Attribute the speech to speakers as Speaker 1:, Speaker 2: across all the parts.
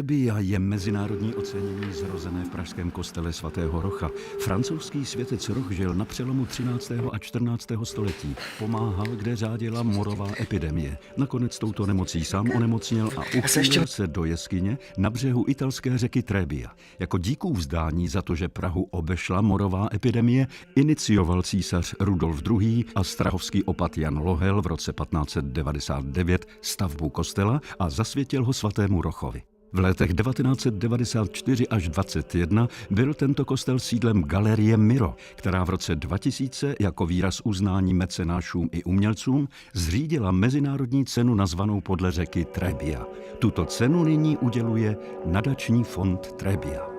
Speaker 1: Trebbia je mezinárodní ocenění zrozené v pražském kostele svatého Rocha. Francouzský světec Roch žil na přelomu 13. a 14. století. Pomáhal, kde řádila morová epidemie. Nakonec touto nemocí sám onemocněl a uchýlil se do jeskyně na břehu italské řeky Trebbia. Jako díků vzdání za to, že Prahu obešla morová epidemie, inicioval císař Rudolf II. A strahovský opat Jan Lohel v roce 1599 stavbu kostela a zasvětil ho svatému Rochovi. V letech 1994 až 21 byl tento kostel sídlem Galerie Miro, která v roce 2000 jako výraz uznání mecenášům i umělcům zřídila mezinárodní cenu nazvanou podle řeky Trebbia. Tuto cenu nyní uděluje nadační fond Trebbia.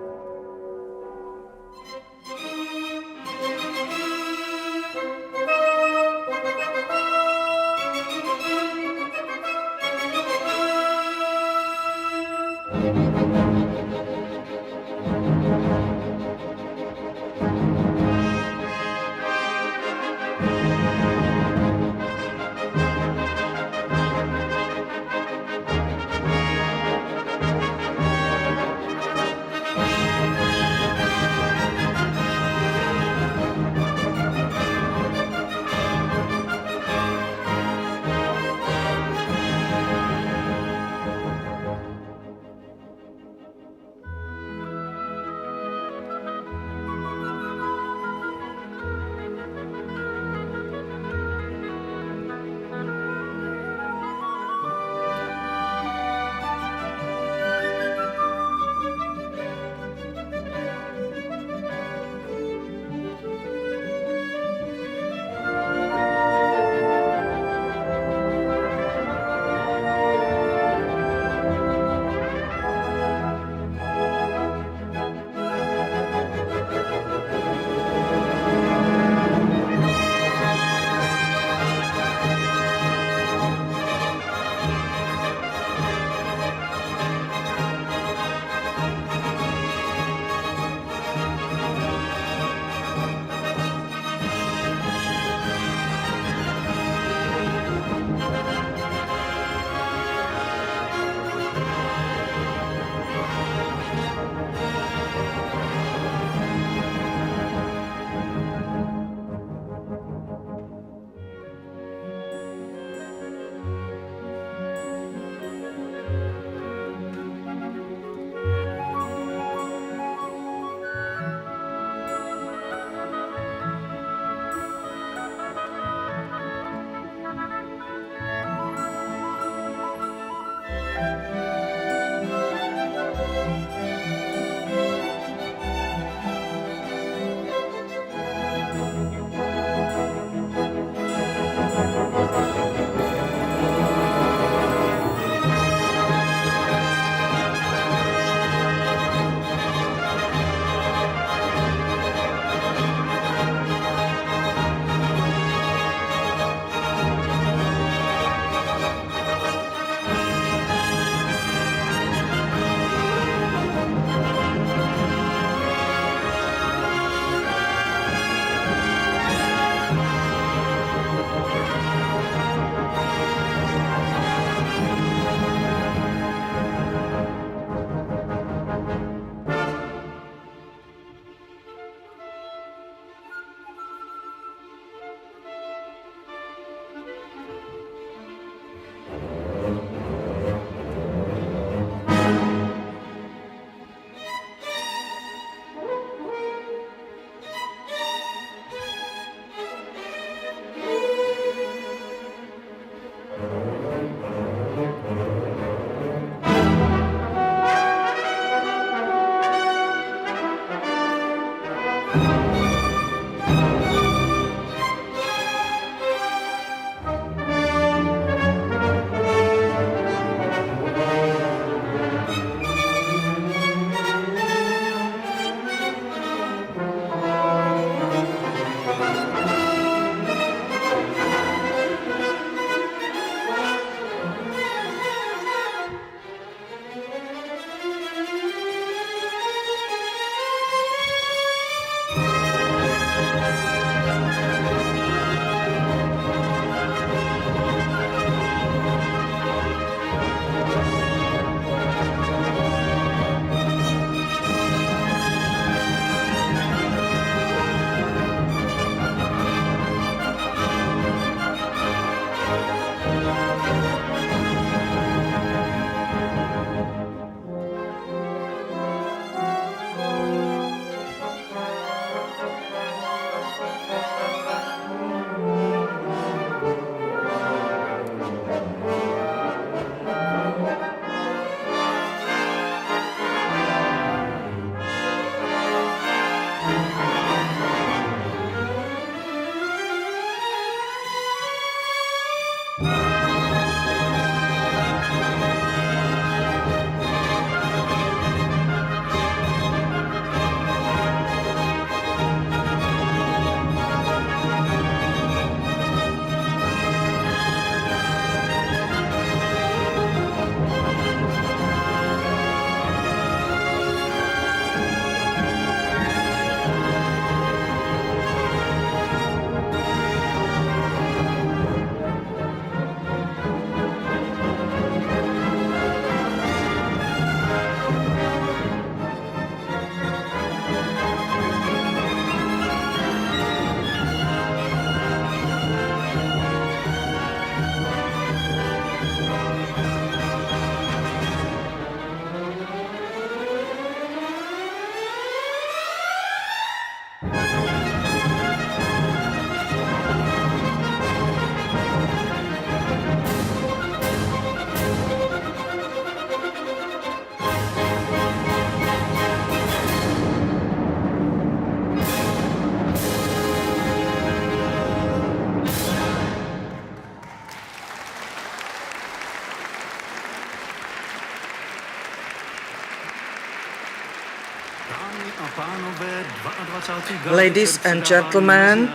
Speaker 2: Ladies and gentlemen,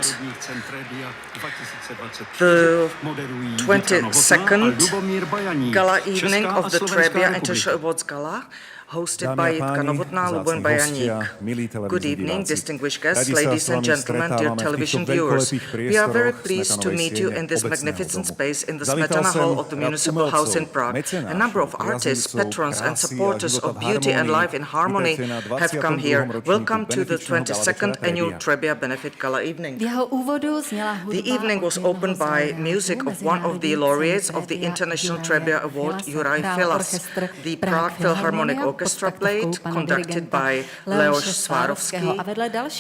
Speaker 2: the 22nd Gala Evening of the Trebbia International Awards Gala, hosted by Jitka Novotná, Lubomír Bajaník. Good evening, distinguished guests, ladies and gentlemen, dear television viewers. We are very pleased to meet you in this magnificent space in the Smetana Hall of the Municipal House in Prague. A number of artists, patrons and supporters of beauty and life in harmony have come here. Welcome to the 22nd Annual Trebbia Benefit Gala Evening. The evening was opened by music of one of the laureates of the International Trebbia Award, Juraj Filas. The Prague Philharmonic Orchestra played, conducted by Leoš Svárovský.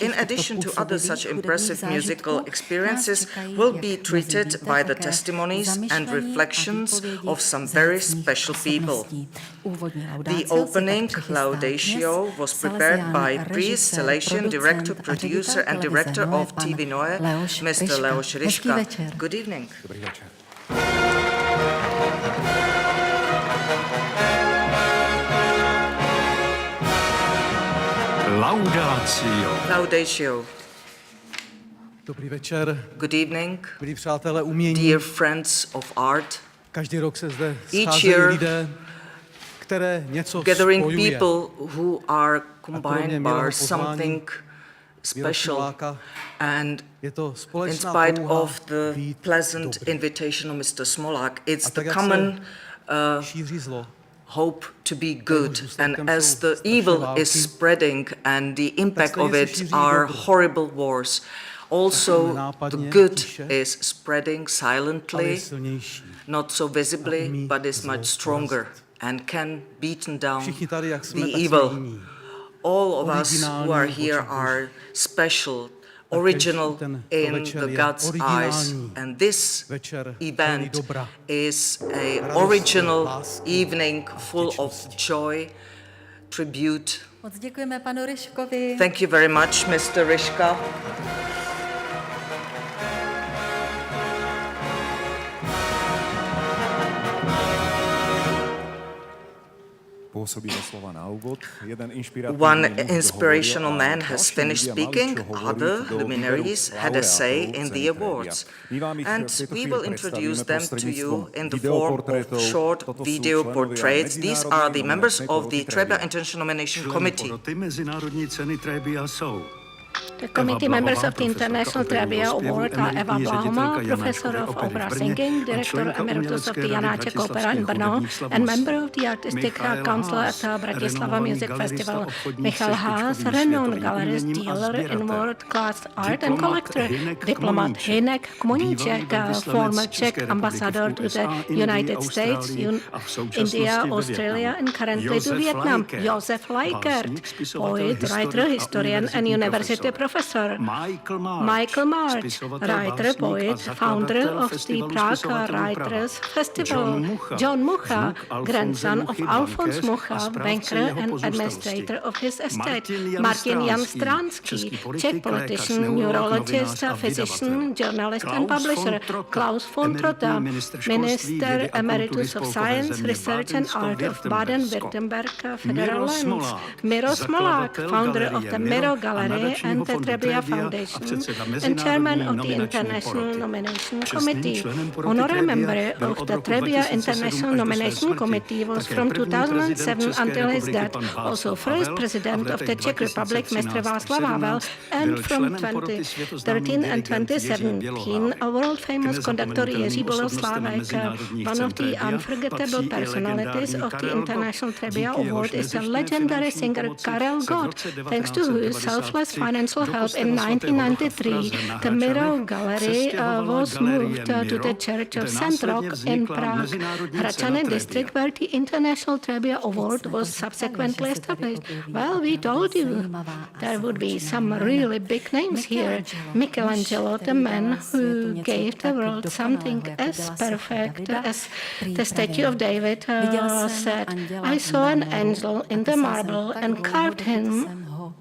Speaker 2: In addition to other such impressive musical experiences, will be treated by the testimonies and reflections of some very special people. The opening laudatio was prepared by priest, Salesian, director, producer and director of TV Noe, Mr. Leoš Ryška. Good evening. Laudatio.
Speaker 3: Dobrý večer.
Speaker 2: Good evening.
Speaker 3: Milí přátelé umění.
Speaker 2: Dear friends of art.
Speaker 3: Každý rok se zde
Speaker 2: Each
Speaker 3: scházejí
Speaker 2: year,
Speaker 3: lidé, které něco
Speaker 2: gathering
Speaker 3: spojuje.
Speaker 2: people who are combined by something special, and in spite of the pleasant invitation of Mr. Smolák, it's the common hope to be good, and as the evil is spreading and the impact of it are horrible wars, also the good is spreading silently, not so visibly, but is much stronger and can beaten down the evil. All of us who are here are special, original in the God's eyes, and this event is an original evening full of joy, tribute. Thank you very much, Mr. Ryška. One inspirational man has finished speaking, other luminaries had a say in the awards. And we will introduce them to you in the form of short video portraits. These are the members of the Trebbia International Nomination Committee.
Speaker 4: The committee members of the International Trebbia Award are Eva Blahoma, Professor of Opera Singing, Director Emeritus of the Janáček Opera in Brno, and member of the Artistic Council at Bratislava Music Festival. Michal Haas, renowned gallerist, dealer in world-class art and collector. Diplomat Hynek Kmoníček, former Czech ambassador to the United States, India, Australia, and currently to Vietnam. Josef Leikert, poet, writer, historian, and university professor. Michael March, writer, poet, founder of the Prague Writers Festival. John Mucha, grandson of Alfons Mucha, banker and administrator of his estate. Martin Jan Stransky, Czech politician, neurologist, physician, journalist and publisher. Klaus von Trotta, Minister Emeritus of Science, Research and Art of Baden-Württemberg Federal Lands. Miro Smolák, founder of the Miro Gallery and the Trebbia Foundation, and chairman of the International Nomination Committee. Honorary member of the Trebbia International Nomination Committee was from 2007 until his death, also first president of the Czech Republic, Mr. Václav Havel, and from 2013 and 2017, a world-famous conductor Jiří Boleslávek. One of the unforgettable personalities of the International Trebbia Award is the legendary singer Karel Gott, thanks to whose selfless financial help in 1993, the Miro Gallery was moved to the Church of St. Roch in Prague, Hradčany district, where the International Trebbia Award was subsequently established. Well, we told you there would be some really big names here. Michelangelo, the man who gave the world something as perfect as the statue of David, said, "I saw an angel in the marble and carved him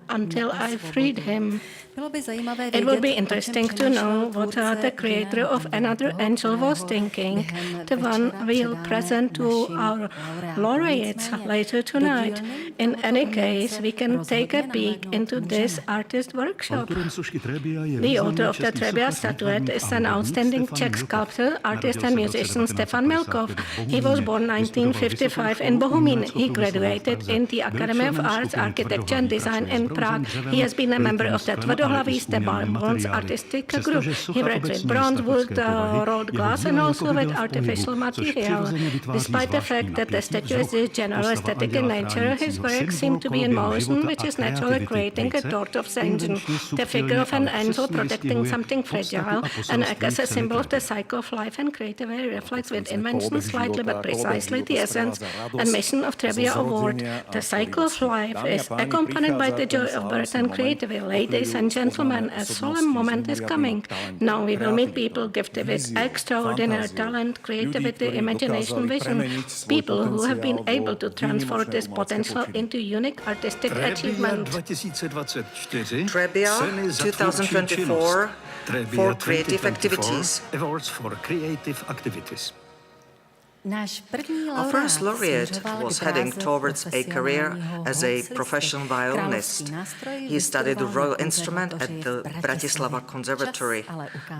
Speaker 4: until I freed him." It would be interesting to know what the creator of Another Angel was thinking, the one we'll present to our laureates later tonight. In any case, we can take a peek into this artist workshop. The author of the Trebbia statuette is an outstanding Czech sculptor, artist and musician Stefan Milkov. He was born 1955 in Bohumín. He graduated in the Academy of Arts, Architecture and Design in Prague. He has been a member of the Tvrdohlavý bronze artistic group. He worked with bronze, wood, wrought glass and also with artificial material. Despite the fact that the statue is general aesthetic in nature, his work seemed to be in motion, which is naturally creating a sort of engine. The figure of an angel protecting something fragile and acts as a symbol of the cycle of life and creativity reflects with invention slightly but precisely the essence and mission of Trebbia Award. The cycle of life is accompanied by the joy of birth and creativity. Ladies and gentlemen, a solemn moment is coming. Now we will meet people gifted with extraordinary talent, creativity, imagination, vision. People who have been able to transform this potential into unique artistic achievement.
Speaker 2: Trebbia 2024 for creative activities. Our first laureate was heading towards a career as a professional violinist. He studied the royal instrument at the Bratislava Conservatory,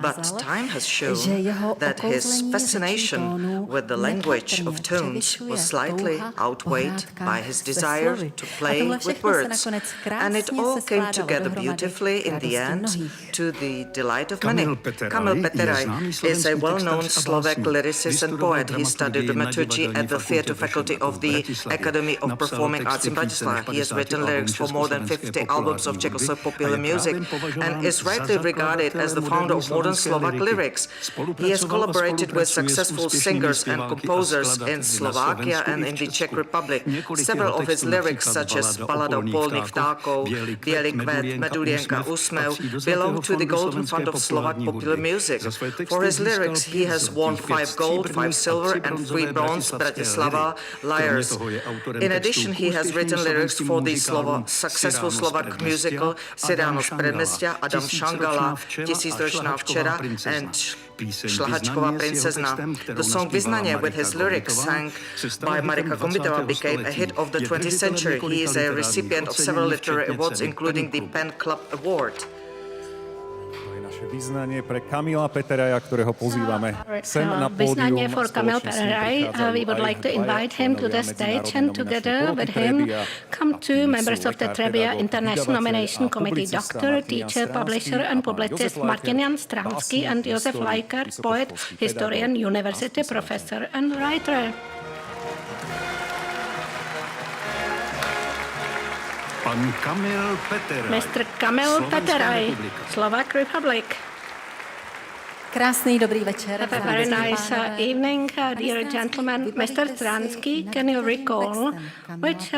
Speaker 2: but time has shown that his fascination with the language of tones was slightly outweighed by his desire to play with words, and it all came together beautifully in the end to the delight of many. Kamil Peteraj is a well-known Slovak lyricist and poet. He studied dramaturgy at the theatre faculty of the Academy of Performing Arts in Bratislava. He has written lyrics for more than 50 albums of Czechoslovak popular music and is rightly regarded as the founder of modern Slovak lyrics. He has collaborated with successful singers and composers in Slovakia and in the Czech Republic. Several of his lyrics, such as Balada o polných vtákov, Bělý kvet, Medulienka, Úsmev, belong to the Golden Fund of Slovak popular music. For his lyrics, he has won 5 gold, 5 silver and 3 bronze Bratislava Lyres. In addition, he has written lyrics for the successful Slovak musical Siráno z Predměstí, Adam Šangala, Tisícročná včera and Šlahačková princezna. The song Vyznaně with his lyrics sang by Marika Kombitova became a hit of the 20th century. He is a recipient of several literary awards, including the Pen Club Award.
Speaker 5: Vyznanie pre Kamila Peteraja, ktorého pozývame sem na pódium.
Speaker 4: Vyznanie for Kamil Peteraj. We would like to invite him to the stage and together with him come 2 members of the Trebbia International Nomination Committee, doctor, teacher, publisher and publicist Martin Jan Stransky and Josef Lajkar, poet, historian, university professor and writer.
Speaker 1: Pan Kamil Peteraj.
Speaker 4: Mr. Kamil Peteraj, Slovak Republic.
Speaker 6: Krásný dobrý večer.
Speaker 4: Have a very nice evening, dear gentlemen. Mr. Stransky, can you recall which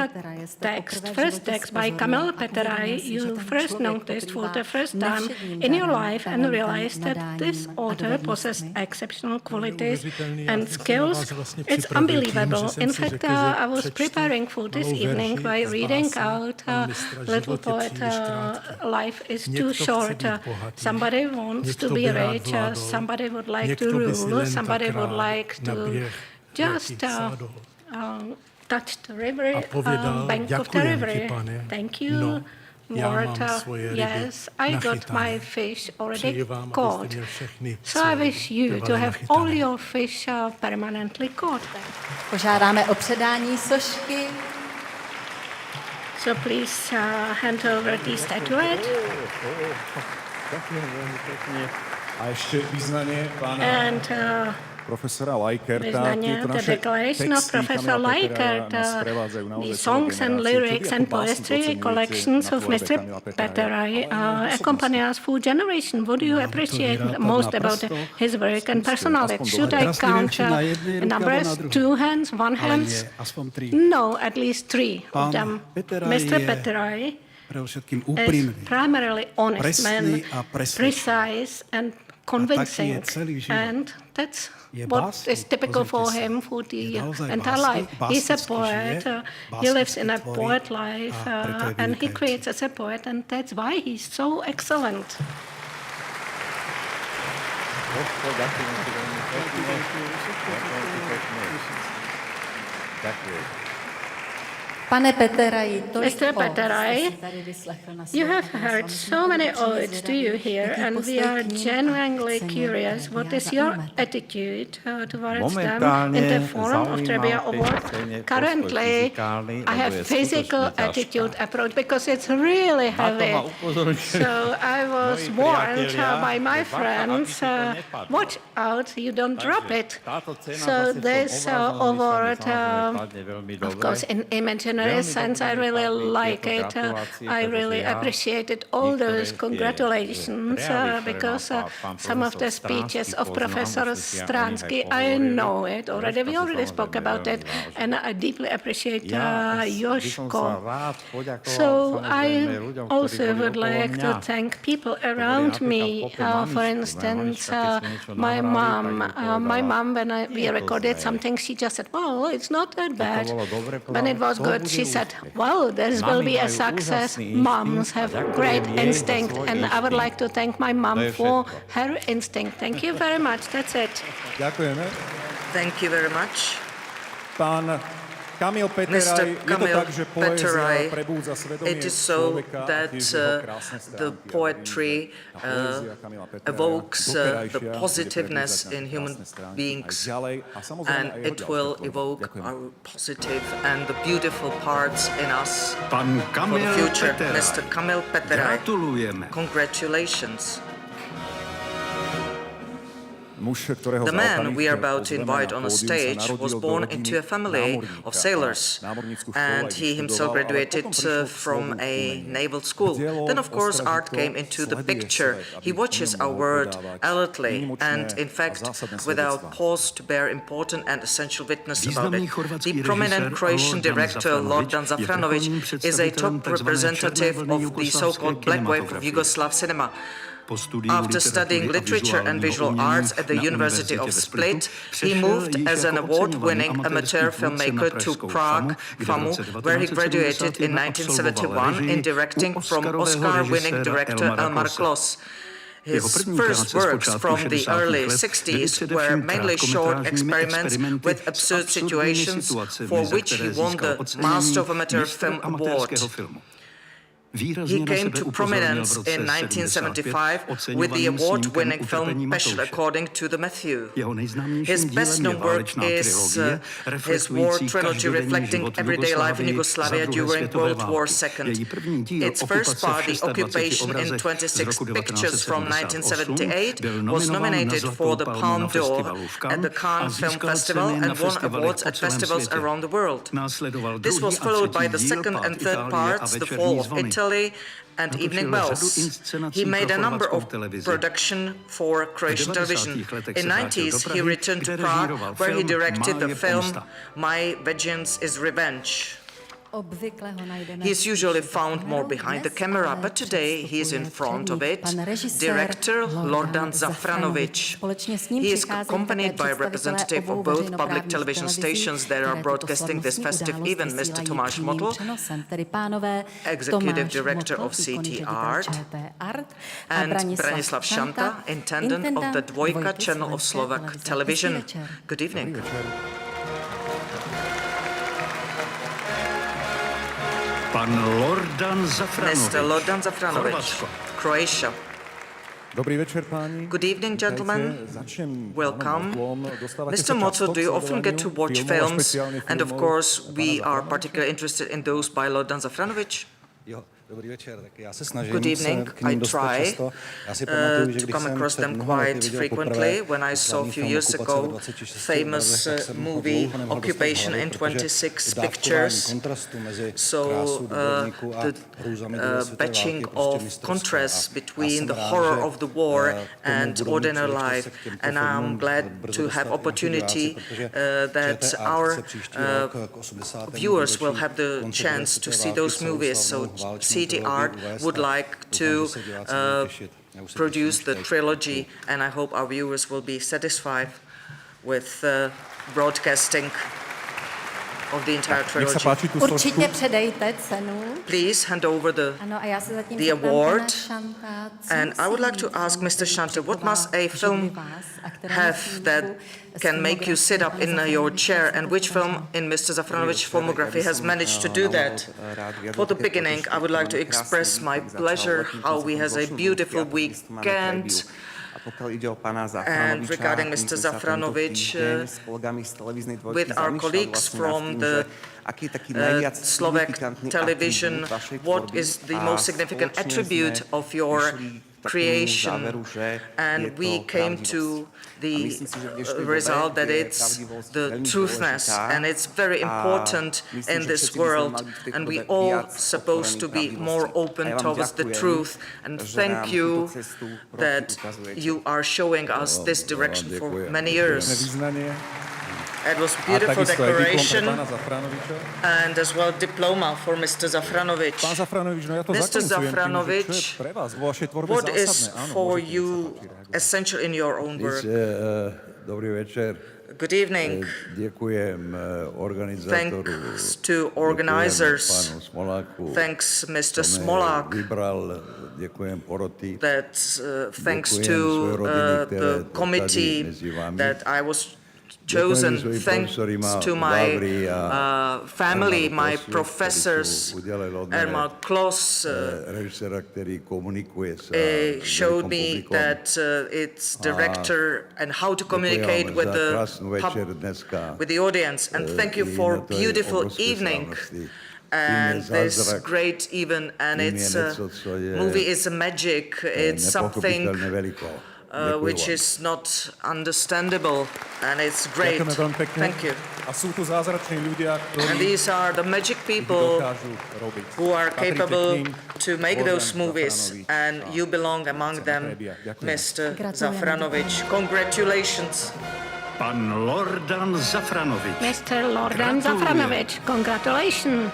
Speaker 4: first text by Kamil Peteraj you first noticed for the first time in your life and realized that this author possessed exceptional qualities and skills? It's unbelievable. In fact, I was preparing for this evening by reading out little poet, Life is too short. Somebody wants to be rich. Somebody would like to rule, somebody would like to just touch the river, bank of the river. Thank you, Lord. Yes, I got my fish already caught. So I wish you to have all your fish permanently caught.
Speaker 6: Požádáme o předání sošky.
Speaker 4: So please hand over the statuette.
Speaker 5: A ešte vyznanie pána profesora Lajkerta.
Speaker 4: The declaration of Professor Lajkert, the songs and lyrics and poetry collections of Mr. Peteraj accompany us for generations. What do you appreciate most about his work and personality? Should I count numbers? 2 hands, 1 hand? No, at least 3 of them. Mr. Peteraj is primarily honest man, precise and convincing. And that's what is typical for him for the entire life. He's a poet, he lives in a poet life, and he creates as a poet, and that's why he's so excellent.
Speaker 6: Pane Peteraji,
Speaker 4: Mr. Peteraji, you have heard so many odes, do you hear? And we are genuinely curious. What is your attitude towards them in the form of Trebbia Award? Currently, I have physical attitude approach because it's really heavy. So I was warned by my friends, watch out, you don't drop it. So this award, of course, in imaginary sense, I really like it. I really appreciated all those congratulations because some of the speeches of Professor Stransky, I know it already. We already spoke about it, and I deeply appreciate Jožko. So I also would like to thank people around me. For instance, my mom, when we recorded something, she just said, "Well, it's not that bad." When it was good, she said, "Well, this will be a success." Moms have great instinct, and I would like to thank my mom for her instinct. Thank you very much. That's it.
Speaker 2: Thank you very much.
Speaker 5: Kamil Peteraj, je to tak, že poézia prebúdza svedomie
Speaker 2: it is so
Speaker 5: človeka,
Speaker 2: that the poetry evokes the positiveness in human beings, and it will evoke our positive and the beautiful parts in us for the future. Mr. Kamil Peteraj, congratulations. The man we are about to invite on a stage was born into a family of sailors, and he himself graduated from a naval school. Then, of course, art came into the picture. He watches our world alertly and, in fact, without pause to bear important and essential witness about it. The prominent Croatian director Lordan Zafranović is a top representative of the so-called black wave of Yugoslav cinema. After studying literature and visual arts at the University of Split, he moved as an award-winning amateur filmmaker to Prague, FAMU, where he graduated in 1971 in directing from Oscar-winning director Elmar Klos. His first works from the early 60s were mainly short experiments with absurd situations, for which he won the Master of Amateur Film Award. He came to prominence in 1975 with the award-winning film Pešl, according to the Matthew. His best-known work is his war trilogy reflecting everyday life in Yugoslavia during World War II. Its first part, The Occupation in 26 Pictures from 1978, was nominated for the Palme d'Or at the Cannes Film Festival and won awards at festivals around the world. This was followed by the second and third parts, The Fall of Italy and Evening Bells. He made a number of productions for Croatian television. In the 90s, he returned to Prague, where he directed the film My Vengeance is Revenge. He is usually found more behind the camera, but today he is in front of it. Director Lordan Zafranović. He is accompanied by a representative of both public television stations that are broadcasting this festive event, Mr. Tomáš Motl, Executive Director of CT Art, and Branislav Šanta, Intendant of the Dvojka channel of Slovak television. Good evening. Mr. Lordan Zafranović, Croatia. Good evening, gentlemen. Welcome. Mr. Motl, do you often get to watch films? And of course, we are particularly interested in those by Lordan Zafranović. Good evening. I try to come across them quite frequently. When I saw a few years ago famous movie Occupation in 26 Pictures, so the batching of contrasts between the horror of the war and ordinary life, and I'm glad to have opportunity that our viewers will have the chance to see those movies. So CT Art would like to produced the trilogy, and I hope our viewers will be satisfied with broadcasting of the entire
Speaker 5: Nech sa
Speaker 2: trilogy.
Speaker 5: páči tú složku.
Speaker 6: Určitě předejte cenu.
Speaker 2: Please hand over
Speaker 6: Ano, a já se zatím
Speaker 2: the
Speaker 6: zeptám pana
Speaker 2: award.
Speaker 6: Šanta, co
Speaker 2: And I would
Speaker 6: musí
Speaker 2: like to
Speaker 6: mít
Speaker 2: ask
Speaker 6: film
Speaker 2: Mr. Shanta, what
Speaker 6: taková
Speaker 2: must a film
Speaker 6: živí vás a která
Speaker 2: have
Speaker 6: musí
Speaker 2: that
Speaker 6: tu
Speaker 2: can make you sit up in your chair, and which film in Mr. Zafranovich's filmography has managed to do that? For the beginning, I would like to express my pleasure how we has a beautiful weekend. And regarding Mr. Zafranovich, with our colleagues from the Slovak television, what is the most significant attribute of your creation? And we came to the result that it's the truthness, and it's very important in this world, and we all supposed to be more open towards the truth. And thank you that you are showing us this direction for many years. It was a beautiful declaration and as well diploma for Mr. Zafranovich.
Speaker 5: Pán Zafranovič, no ja to
Speaker 2: Mr.
Speaker 5: zakoncujem tým, že čo je
Speaker 2: Zafranovič,
Speaker 5: pre vás vo vašej tvorbe
Speaker 2: what is
Speaker 5: zásadné. Áno,
Speaker 2: for
Speaker 5: môžete, nech sa
Speaker 2: you
Speaker 5: páči.
Speaker 2: essential in your own work?
Speaker 7: Dobrý večer.
Speaker 2: Good evening.
Speaker 7: Děkujem organizátoru.
Speaker 2: Thanks to organizers.
Speaker 7: Děkujem pánu Smoláku.
Speaker 2: Thanks, Mr.
Speaker 7: Kto mě
Speaker 2: Smolák.
Speaker 7: Vybral, děkujem poroty.
Speaker 2: That thanks
Speaker 7: Děkujem
Speaker 2: to
Speaker 7: své rodiny, které
Speaker 2: the
Speaker 7: to
Speaker 2: committee
Speaker 7: tady mezi vámi.
Speaker 2: that I was chosen.
Speaker 7: Děkujem svým
Speaker 2: Thanks
Speaker 7: profesorima
Speaker 2: to my
Speaker 7: Vavry a
Speaker 2: family,
Speaker 7: Hermanu
Speaker 2: my
Speaker 7: Klosu,
Speaker 2: professors,
Speaker 7: který tu udělal od mne,
Speaker 2: Ermal Klos,
Speaker 7: režiséra, který komunikuje s
Speaker 2: showed
Speaker 7: velikom
Speaker 2: me
Speaker 7: publikom.
Speaker 2: that it's director and how to communicate
Speaker 7: Děkuji
Speaker 2: with
Speaker 7: vám
Speaker 2: the
Speaker 7: za krásnou večer dneska.
Speaker 2: with the audience. And thank you
Speaker 7: I
Speaker 2: for
Speaker 7: na to je
Speaker 2: beautiful
Speaker 7: obrovské
Speaker 2: evening.
Speaker 7: slávnosti.
Speaker 2: And
Speaker 7: Film je
Speaker 2: this
Speaker 7: zázrak.
Speaker 2: great event, and
Speaker 7: Film je
Speaker 2: it's
Speaker 7: něco, co je
Speaker 2: movie is a magic. It's something
Speaker 7: nepochopitelně veliko.
Speaker 2: which is not understandable, and it's great.
Speaker 5: Ďakujeme veľmi pekne.
Speaker 2: Thank you.
Speaker 5: A sú tu zázrační ľudia,
Speaker 2: And
Speaker 5: ktorí
Speaker 2: these are the magic people
Speaker 5: dokážu robiť.
Speaker 2: who are
Speaker 5: Patríte
Speaker 2: capable
Speaker 5: k ním.
Speaker 2: to make
Speaker 5: Lordan
Speaker 2: those movies,
Speaker 5: Zafranovič
Speaker 2: and
Speaker 5: a
Speaker 2: you belong among them,
Speaker 5: Trebbia. Ďakujem.
Speaker 2: Mr.
Speaker 6: Gratulujeme.
Speaker 2: Zafranovich. Congratulations.
Speaker 1: Pan Lordan Zafranovič.
Speaker 4: Mr. Lordan Zafranovič, congratulations.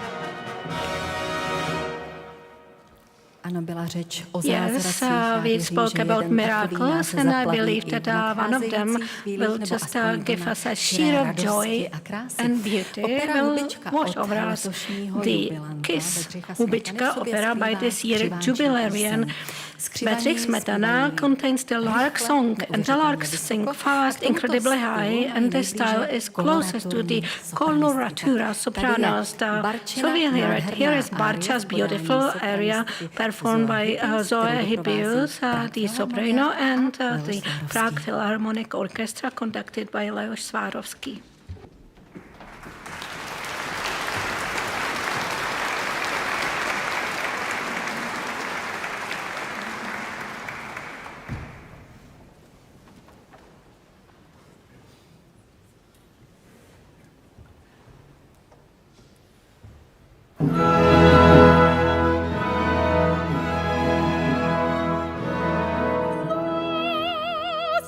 Speaker 6: Ano, byla řeč o
Speaker 4: Yes,
Speaker 6: zázracích. Já
Speaker 4: we
Speaker 6: věřím,
Speaker 4: spoke
Speaker 6: že
Speaker 4: about
Speaker 6: jeden
Speaker 4: miracles,
Speaker 6: takový nás
Speaker 4: and I
Speaker 6: zaplaví
Speaker 4: believe
Speaker 6: i
Speaker 4: that
Speaker 6: v
Speaker 4: one of them
Speaker 6: nadcházejících chvílích,
Speaker 4: will
Speaker 6: nebo
Speaker 4: just
Speaker 6: aspoň
Speaker 4: give
Speaker 6: na
Speaker 4: us a
Speaker 6: chvíle
Speaker 4: sheer of
Speaker 6: radosti
Speaker 4: joy
Speaker 6: a krásy.
Speaker 4: and beauty.
Speaker 6: Opera
Speaker 4: Will
Speaker 6: Hubička
Speaker 4: wash
Speaker 6: od
Speaker 4: over us.
Speaker 6: letošního
Speaker 4: The
Speaker 6: jubilanta
Speaker 4: Kiss
Speaker 6: Bedřicha
Speaker 4: Hubička
Speaker 6: Smetany v sobě
Speaker 4: opera by
Speaker 6: skrývá
Speaker 4: this year
Speaker 6: skřivánčí
Speaker 4: jubilarian
Speaker 6: píseň. Skřivaní
Speaker 4: Bedřich Smetana
Speaker 6: zpívají
Speaker 4: contains the lark song, and the larks sing fast, incredibly high, and the style is closest to the coloratura sopranos. So we hear it. Here is Barča's beautiful aria performed by Zoe Hibius, the soprano, and the Prague Philharmonic Orchestra conducted by Leoš Svárovský.
Speaker 8: As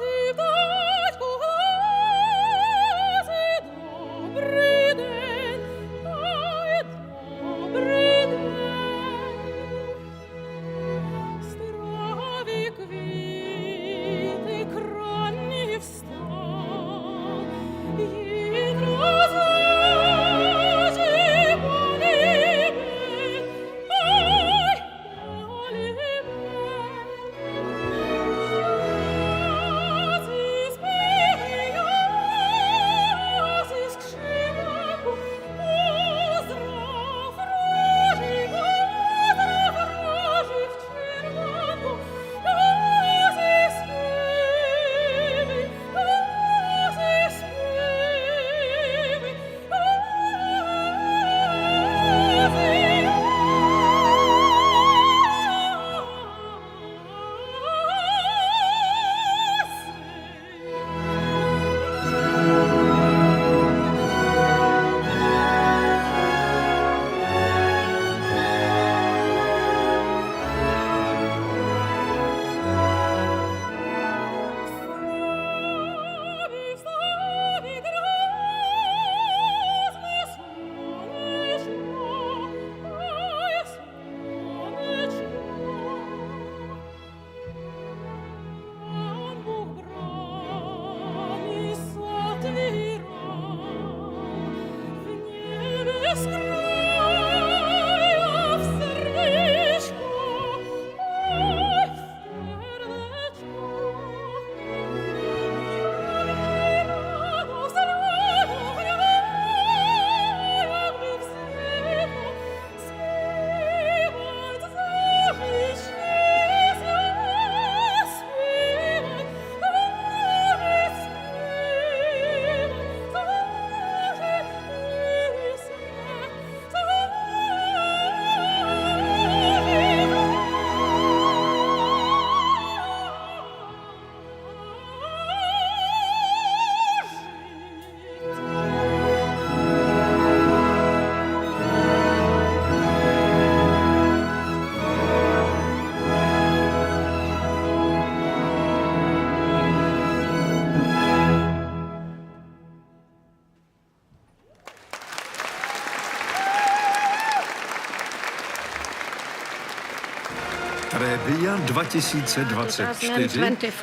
Speaker 1: Trebbia 2024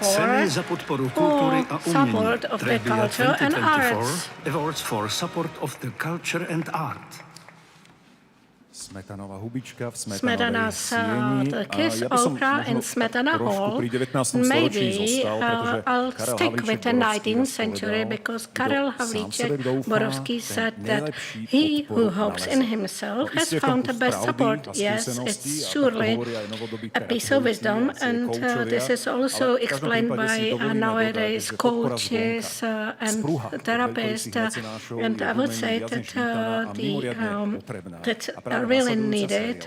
Speaker 1: ceny za podporu kultury a umění. Trebbia 2024 Awards for Support of the Culture and Art.
Speaker 5: Smetanová hubička v
Speaker 4: Smetana's
Speaker 5: Smetanovej
Speaker 4: the
Speaker 5: sieni.
Speaker 4: Kiss Opera in Smetana Hall. Maybe I'll stick with the 19th century because Karel Havlíček Borovský said that he who hopes in himself has found the best support. Yes, it's surely a piece of wisdom, and this is also explained by nowadays coaches and therapists. And I would say that that's really needed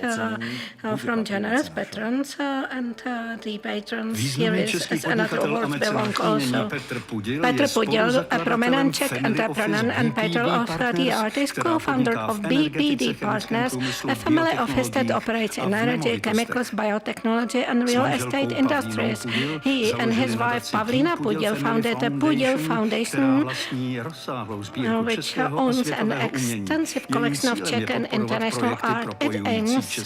Speaker 4: from generous patrons, and the patrons series as another awards belong also. Petr Pudil, a prominent Czech entrepreneur and patron of the artist, co-founder of BPD Partners, a family office that operates in energy, chemicals, biotechnology and real estate industries. He and his wife Pavlína Pudil founded the Pudil Foundation, which owns an extensive collection of Czech and international art. It aims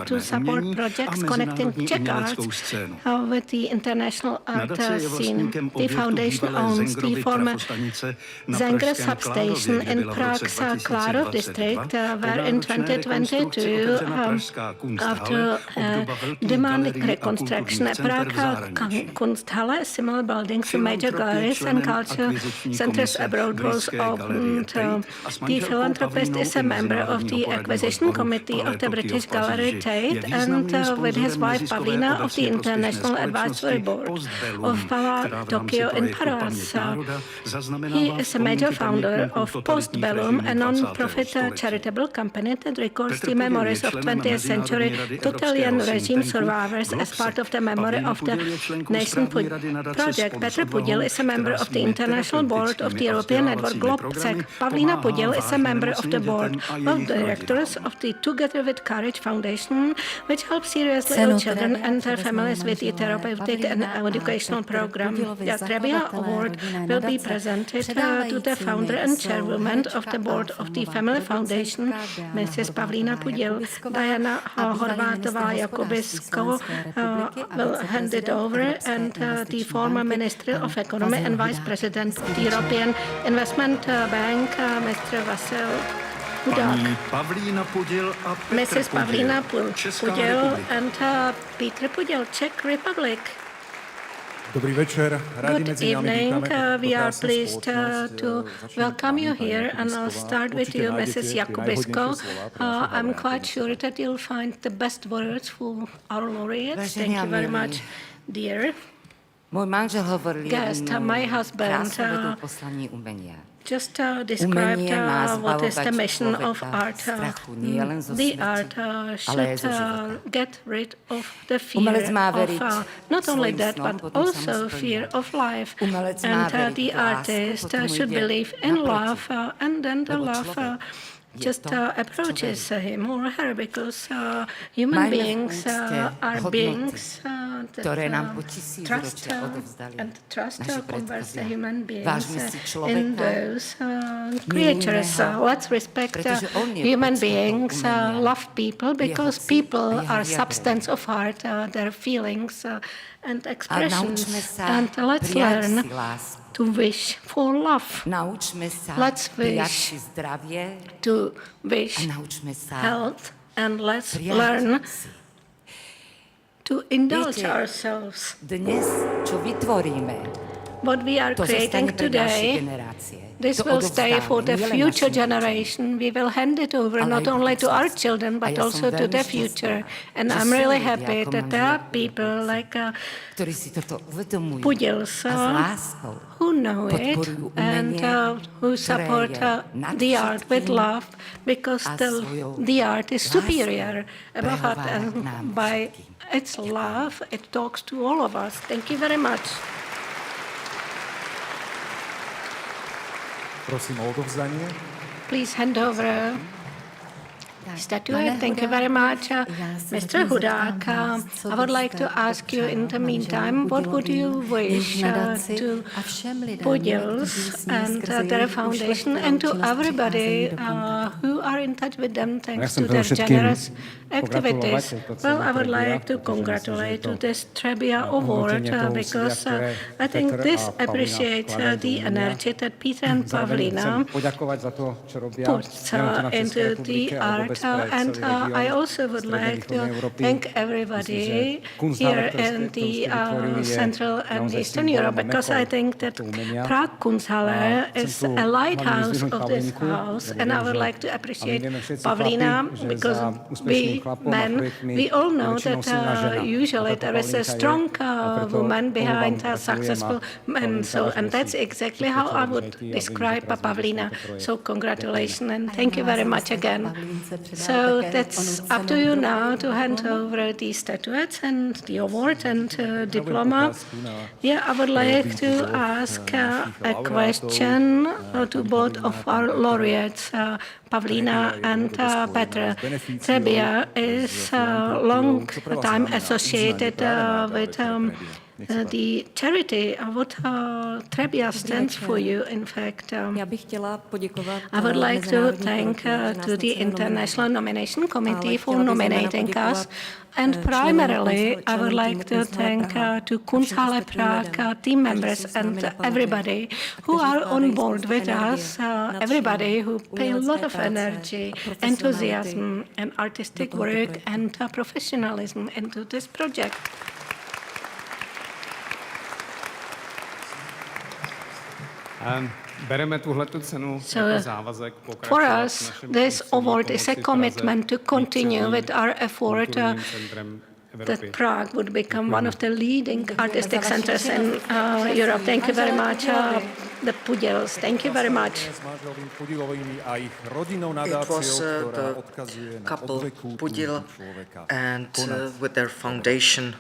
Speaker 4: to support projects connecting Czech arts with the international art scene. The foundation owns the former Zenger substation in Prague's Klárov district, where in 2022, after demanding reconstruction, Prague Kunsthalle, similar buildings, major galleries and culture centers abroad was opened. The philanthropist is a member of the acquisition committee of the British Gallery Tate, and with his wife Pavlína of the International Advisory Board of Pala Tokyo in Paris. He is a major founder of Postbellum, a non-profit charitable company that records the memories of 20th century totalitarian regime survivors as part of the memory of the Nation Project. Petr Pudil is a member of the International Board of the European Network Globsec. Pavlína Pudil is a member of the board of directors of the Together with Courage Foundation, which helps seriously ill children and their families with the therapeutic and educational program. The Trebbia Award will be presented to the founder and chairwoman of the board of the Family Foundation, Mrs. Pavlína Pudil. Diana Horvátová Jakubisko will hand it over, and the former Minister of Economy and Vice President of the European Investment Bank, Mr. Vasil Mrs. Pavlína Pudil and Petr Pudil, Czech Republic.
Speaker 5: Dobrý večer.
Speaker 4: Good evening. We are pleased to welcome you here, and I'll start with you, Mrs. Jakubisko. I'm quite sure that you'll find the best words for our laureates. Thank you very much, dear guest. My husband just described what is the mission of art. The art should get rid of the fear of not only that, but also fear of life. And the artist should believe in love, and then the love just approaches him or her, because human beings are beings
Speaker 8: ktoré nám po tisícročia odovzdali naši predkovia. Vážme si človeka,
Speaker 4: creatures. Let's respect human beings, love people, because people are substance of heart, their feelings and expressions. And let's learn to wish for love.
Speaker 8: naučme sa
Speaker 4: Let's
Speaker 8: prijať
Speaker 4: wish
Speaker 8: si zdravie
Speaker 4: to wish
Speaker 8: a naučme sa
Speaker 4: health, and let's
Speaker 8: prijať
Speaker 4: learn
Speaker 8: si.
Speaker 4: to indulge
Speaker 8: Viete,
Speaker 4: ourselves.
Speaker 8: Dnes, čo vytvoríme,
Speaker 4: What we are
Speaker 8: to
Speaker 4: creating
Speaker 8: zostane pre naše
Speaker 4: today,
Speaker 8: generácie.
Speaker 4: this
Speaker 8: To
Speaker 4: will stay for the
Speaker 8: odovzdáme nielen
Speaker 4: future
Speaker 8: našim
Speaker 4: generation. We will hand it over
Speaker 8: ale
Speaker 4: not
Speaker 8: aj
Speaker 4: only to our
Speaker 8: budúcnosti.
Speaker 4: children,
Speaker 8: A
Speaker 4: but
Speaker 8: ja som
Speaker 4: also to
Speaker 8: veľmi
Speaker 4: the
Speaker 8: šťastná,
Speaker 4: future. And
Speaker 8: že
Speaker 4: I'm
Speaker 8: sú
Speaker 4: really
Speaker 8: ľudia
Speaker 4: happy
Speaker 8: ako
Speaker 4: that there are
Speaker 8: manželia
Speaker 4: people like
Speaker 8: ktorí si toto uvedomujú
Speaker 4: Pudils,
Speaker 8: a s láskou
Speaker 4: who know it
Speaker 8: podporujú
Speaker 4: and
Speaker 8: umenie,
Speaker 4: who
Speaker 8: ktoré
Speaker 4: support
Speaker 8: je nad
Speaker 4: the art with
Speaker 8: všetkým
Speaker 4: love, because
Speaker 8: a svojou
Speaker 4: the art is superior
Speaker 8: láskou
Speaker 4: above art,
Speaker 8: prehovára
Speaker 4: and
Speaker 8: nám
Speaker 4: by
Speaker 8: všetkým.
Speaker 4: its love it talks to all of us. Thank you very much.
Speaker 5: Prosím o odovzdanie.
Speaker 4: Please hand over statuette. Thank you very much, Mr. Hudák. I would like to ask you in the meantime, what would you wish to Pudils and their foundation and to everybody who are in touch with them thanks to their generous activities? Well, I would like to congratulate to this Trebbia Award because I think this appreciates the energy that Peter and Pavlina puts into the art, and I also would like to thank everybody here in the Central and Eastern Europe, because I think that Prague Kunsthalle is a lighthouse of this house, and I would like to appreciate Pavlina, because we men, we all know that usually there is a strong woman behind a successful man, and that's exactly how I would describe Pavlina. So congratulations and thank you very much again. So that's up to you now to hand over the statuettes and the award and diploma. Yeah, I would like to ask a question to both of our laureates, Pavlina and Petr. Trebbia is a long time associated with the charity. What Trebbia stands for you, in fact. I would like to thank to the International Nomination Committee for nominating us. And primarily, I would like to thank to Kunsthalle Prague team members and everybody who are on board with us, everybody who pay a lot of energy, enthusiasm, and artistic work and professionalism into this project. So, for us, this award is a commitment to continue with our effort that Prague would become one of the leading artistic centers in Europe. Thank you very much, the Pudils. Thank you very much.
Speaker 2: It was the couple Pudil and with their foundation.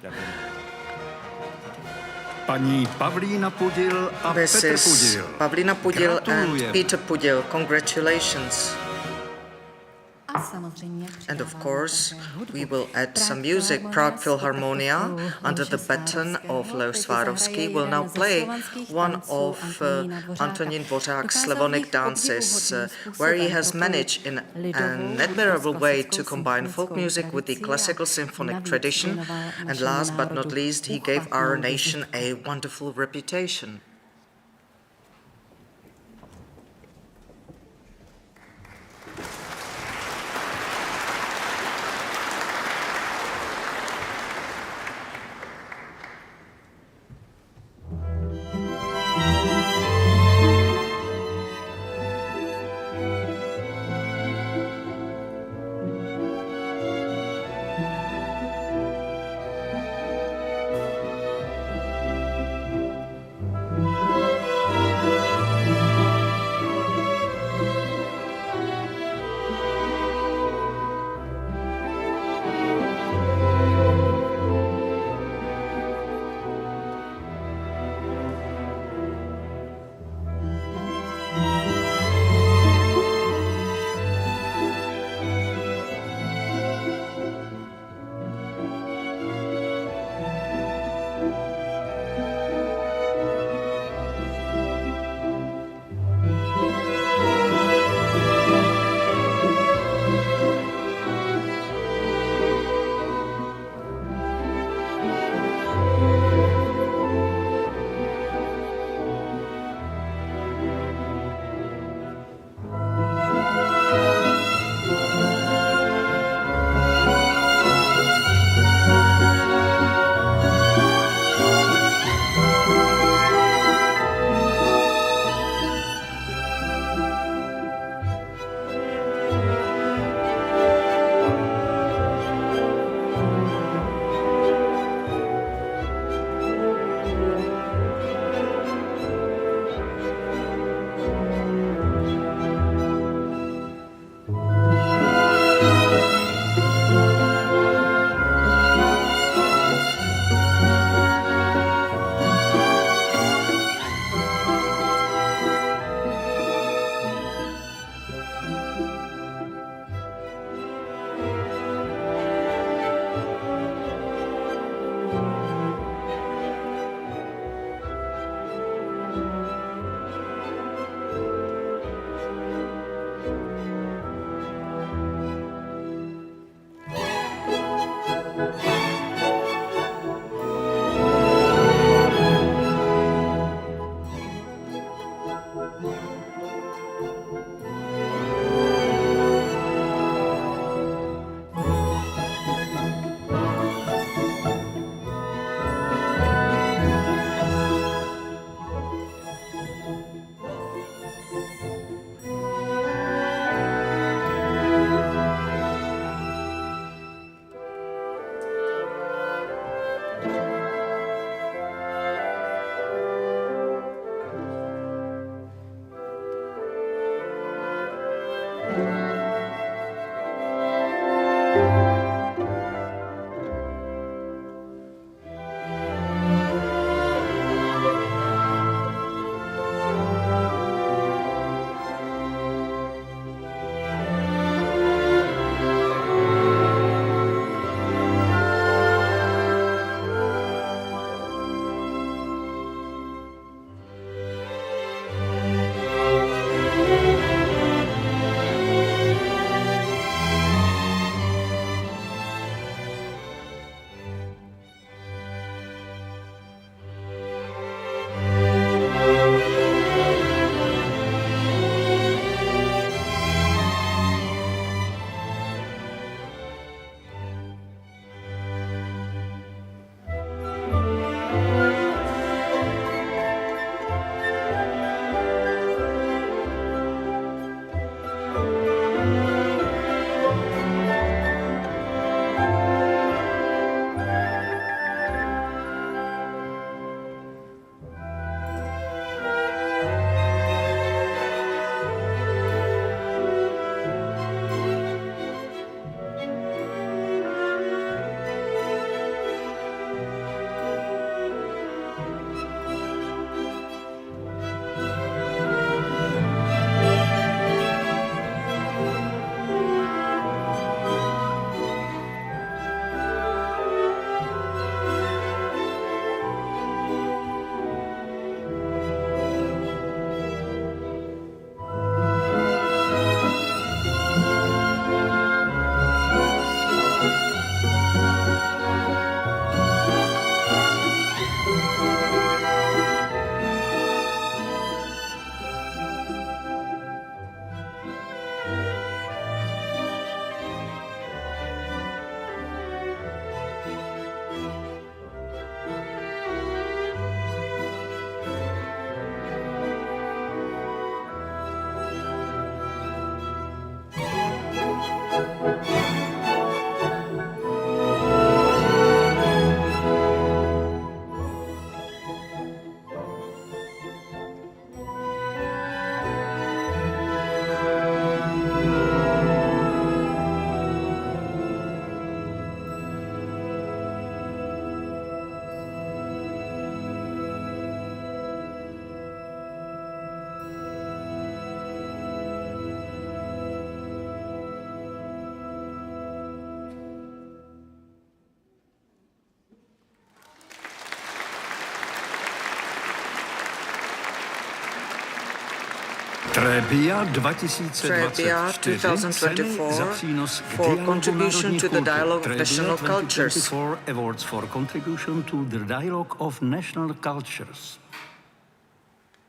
Speaker 1: Paní Pavlína Pudil a Petr
Speaker 2: Mrs.
Speaker 1: Pudil.
Speaker 2: Pavlina Pudil and
Speaker 1: Gratulujeme.
Speaker 2: Peter Pudil, congratulations. And of course, we will add some music. Prague Philharmonia, under the baton of Leo Swarovski, will now play one of Antonín Dvořák's Slavonic dances, where he has managed in an admirable way to combine folk music with the classical symphonic tradition. And last but not least, he gave our nation a wonderful reputation.
Speaker 1: Trebbia 2024 za přínos k
Speaker 2: for
Speaker 1: dialogu
Speaker 2: contribution
Speaker 1: národních
Speaker 2: to the
Speaker 1: kultur.
Speaker 2: dialogue of
Speaker 1: Trebbia
Speaker 2: national cultures.
Speaker 1: 2024 Awards for contribution to the dialogue of national cultures.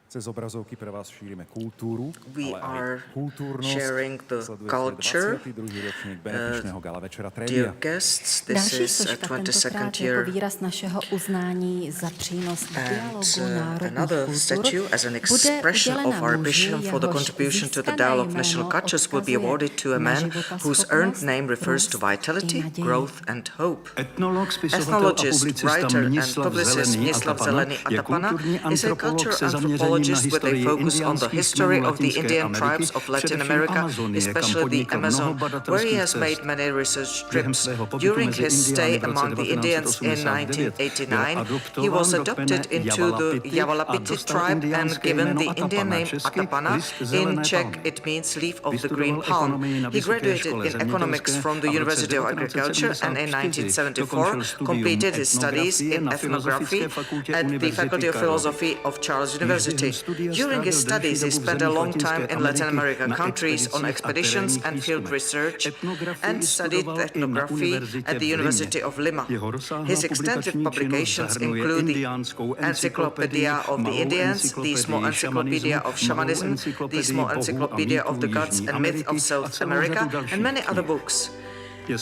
Speaker 5: Cez obrazovky pre vás šírime kultúru,
Speaker 2: We
Speaker 5: ale
Speaker 2: are
Speaker 5: aj kultúrnosť.
Speaker 2: sharing the
Speaker 5: Sledujete
Speaker 2: culture.
Speaker 5: 22. ročník benefičného gala večera
Speaker 2: Dear
Speaker 5: Trebbia.
Speaker 2: guests, this
Speaker 6: Další
Speaker 2: is
Speaker 6: složka
Speaker 2: 22nd
Speaker 6: tentokrát
Speaker 2: year
Speaker 6: jako výraz našeho uznání za přínos k dialogu národních
Speaker 2: another
Speaker 6: kultur
Speaker 2: statue as an
Speaker 6: bude
Speaker 2: expression of
Speaker 6: udělena
Speaker 2: our
Speaker 6: muži,
Speaker 2: ambition for the
Speaker 6: jehož
Speaker 2: contribution to the
Speaker 6: získané
Speaker 2: dialogue of national
Speaker 6: jméno
Speaker 2: cultures will be
Speaker 6: odkazuje
Speaker 2: awarded to a
Speaker 6: na
Speaker 2: man whose earned
Speaker 6: životaschopnost,
Speaker 2: name refers to
Speaker 6: růst
Speaker 2: vitality,
Speaker 6: i naději.
Speaker 2: growth and hope.
Speaker 1: Etnolog, spisovatel a
Speaker 2: Ethnologist,
Speaker 1: publicista
Speaker 2: writer and
Speaker 1: Mnislav
Speaker 2: publicist
Speaker 1: Zelený
Speaker 2: Mnislav
Speaker 1: Atapana
Speaker 2: Zelený
Speaker 1: je
Speaker 2: Atapana
Speaker 1: kulturní
Speaker 2: is a
Speaker 1: antropolog
Speaker 2: cultural
Speaker 1: se zaměřením na
Speaker 2: anthropologist with a
Speaker 1: historii
Speaker 2: focus on the
Speaker 1: indiánských
Speaker 2: history
Speaker 1: kmenů
Speaker 2: of the
Speaker 1: Latinské
Speaker 2: Indian
Speaker 1: Ameriky,
Speaker 2: tribes of Latin
Speaker 1: především
Speaker 2: America,
Speaker 1: Amazonie, kam
Speaker 2: especially the
Speaker 1: podnikl mnoho
Speaker 2: Amazon, where he
Speaker 1: badatelských
Speaker 2: has made
Speaker 1: cest.
Speaker 2: many research
Speaker 1: Během
Speaker 2: trips.
Speaker 1: svého pobytu
Speaker 2: During
Speaker 1: mezi
Speaker 2: his stay
Speaker 1: Indiány v roce
Speaker 2: among the Indians in
Speaker 1: 1989
Speaker 2: 1989, he was adopted into the Javalapiti tribe and given the Indian name Atapana. In Czech, it means leaf of the green palm. He graduated in economics from the University of Agriculture and in 1974 completed his studies in ethnography at the Faculty of Philosophy of Charles University. University. During his studies, he spent a long time in Latin American countries on expeditions and field research and studied ethnography at the University of Lima. His extensive publications include the Encyclopedia of the Indians, the Small Encyclopedia of Shamanism, the Small Encyclopedia of the Gods and Myth of South America, and many other books. He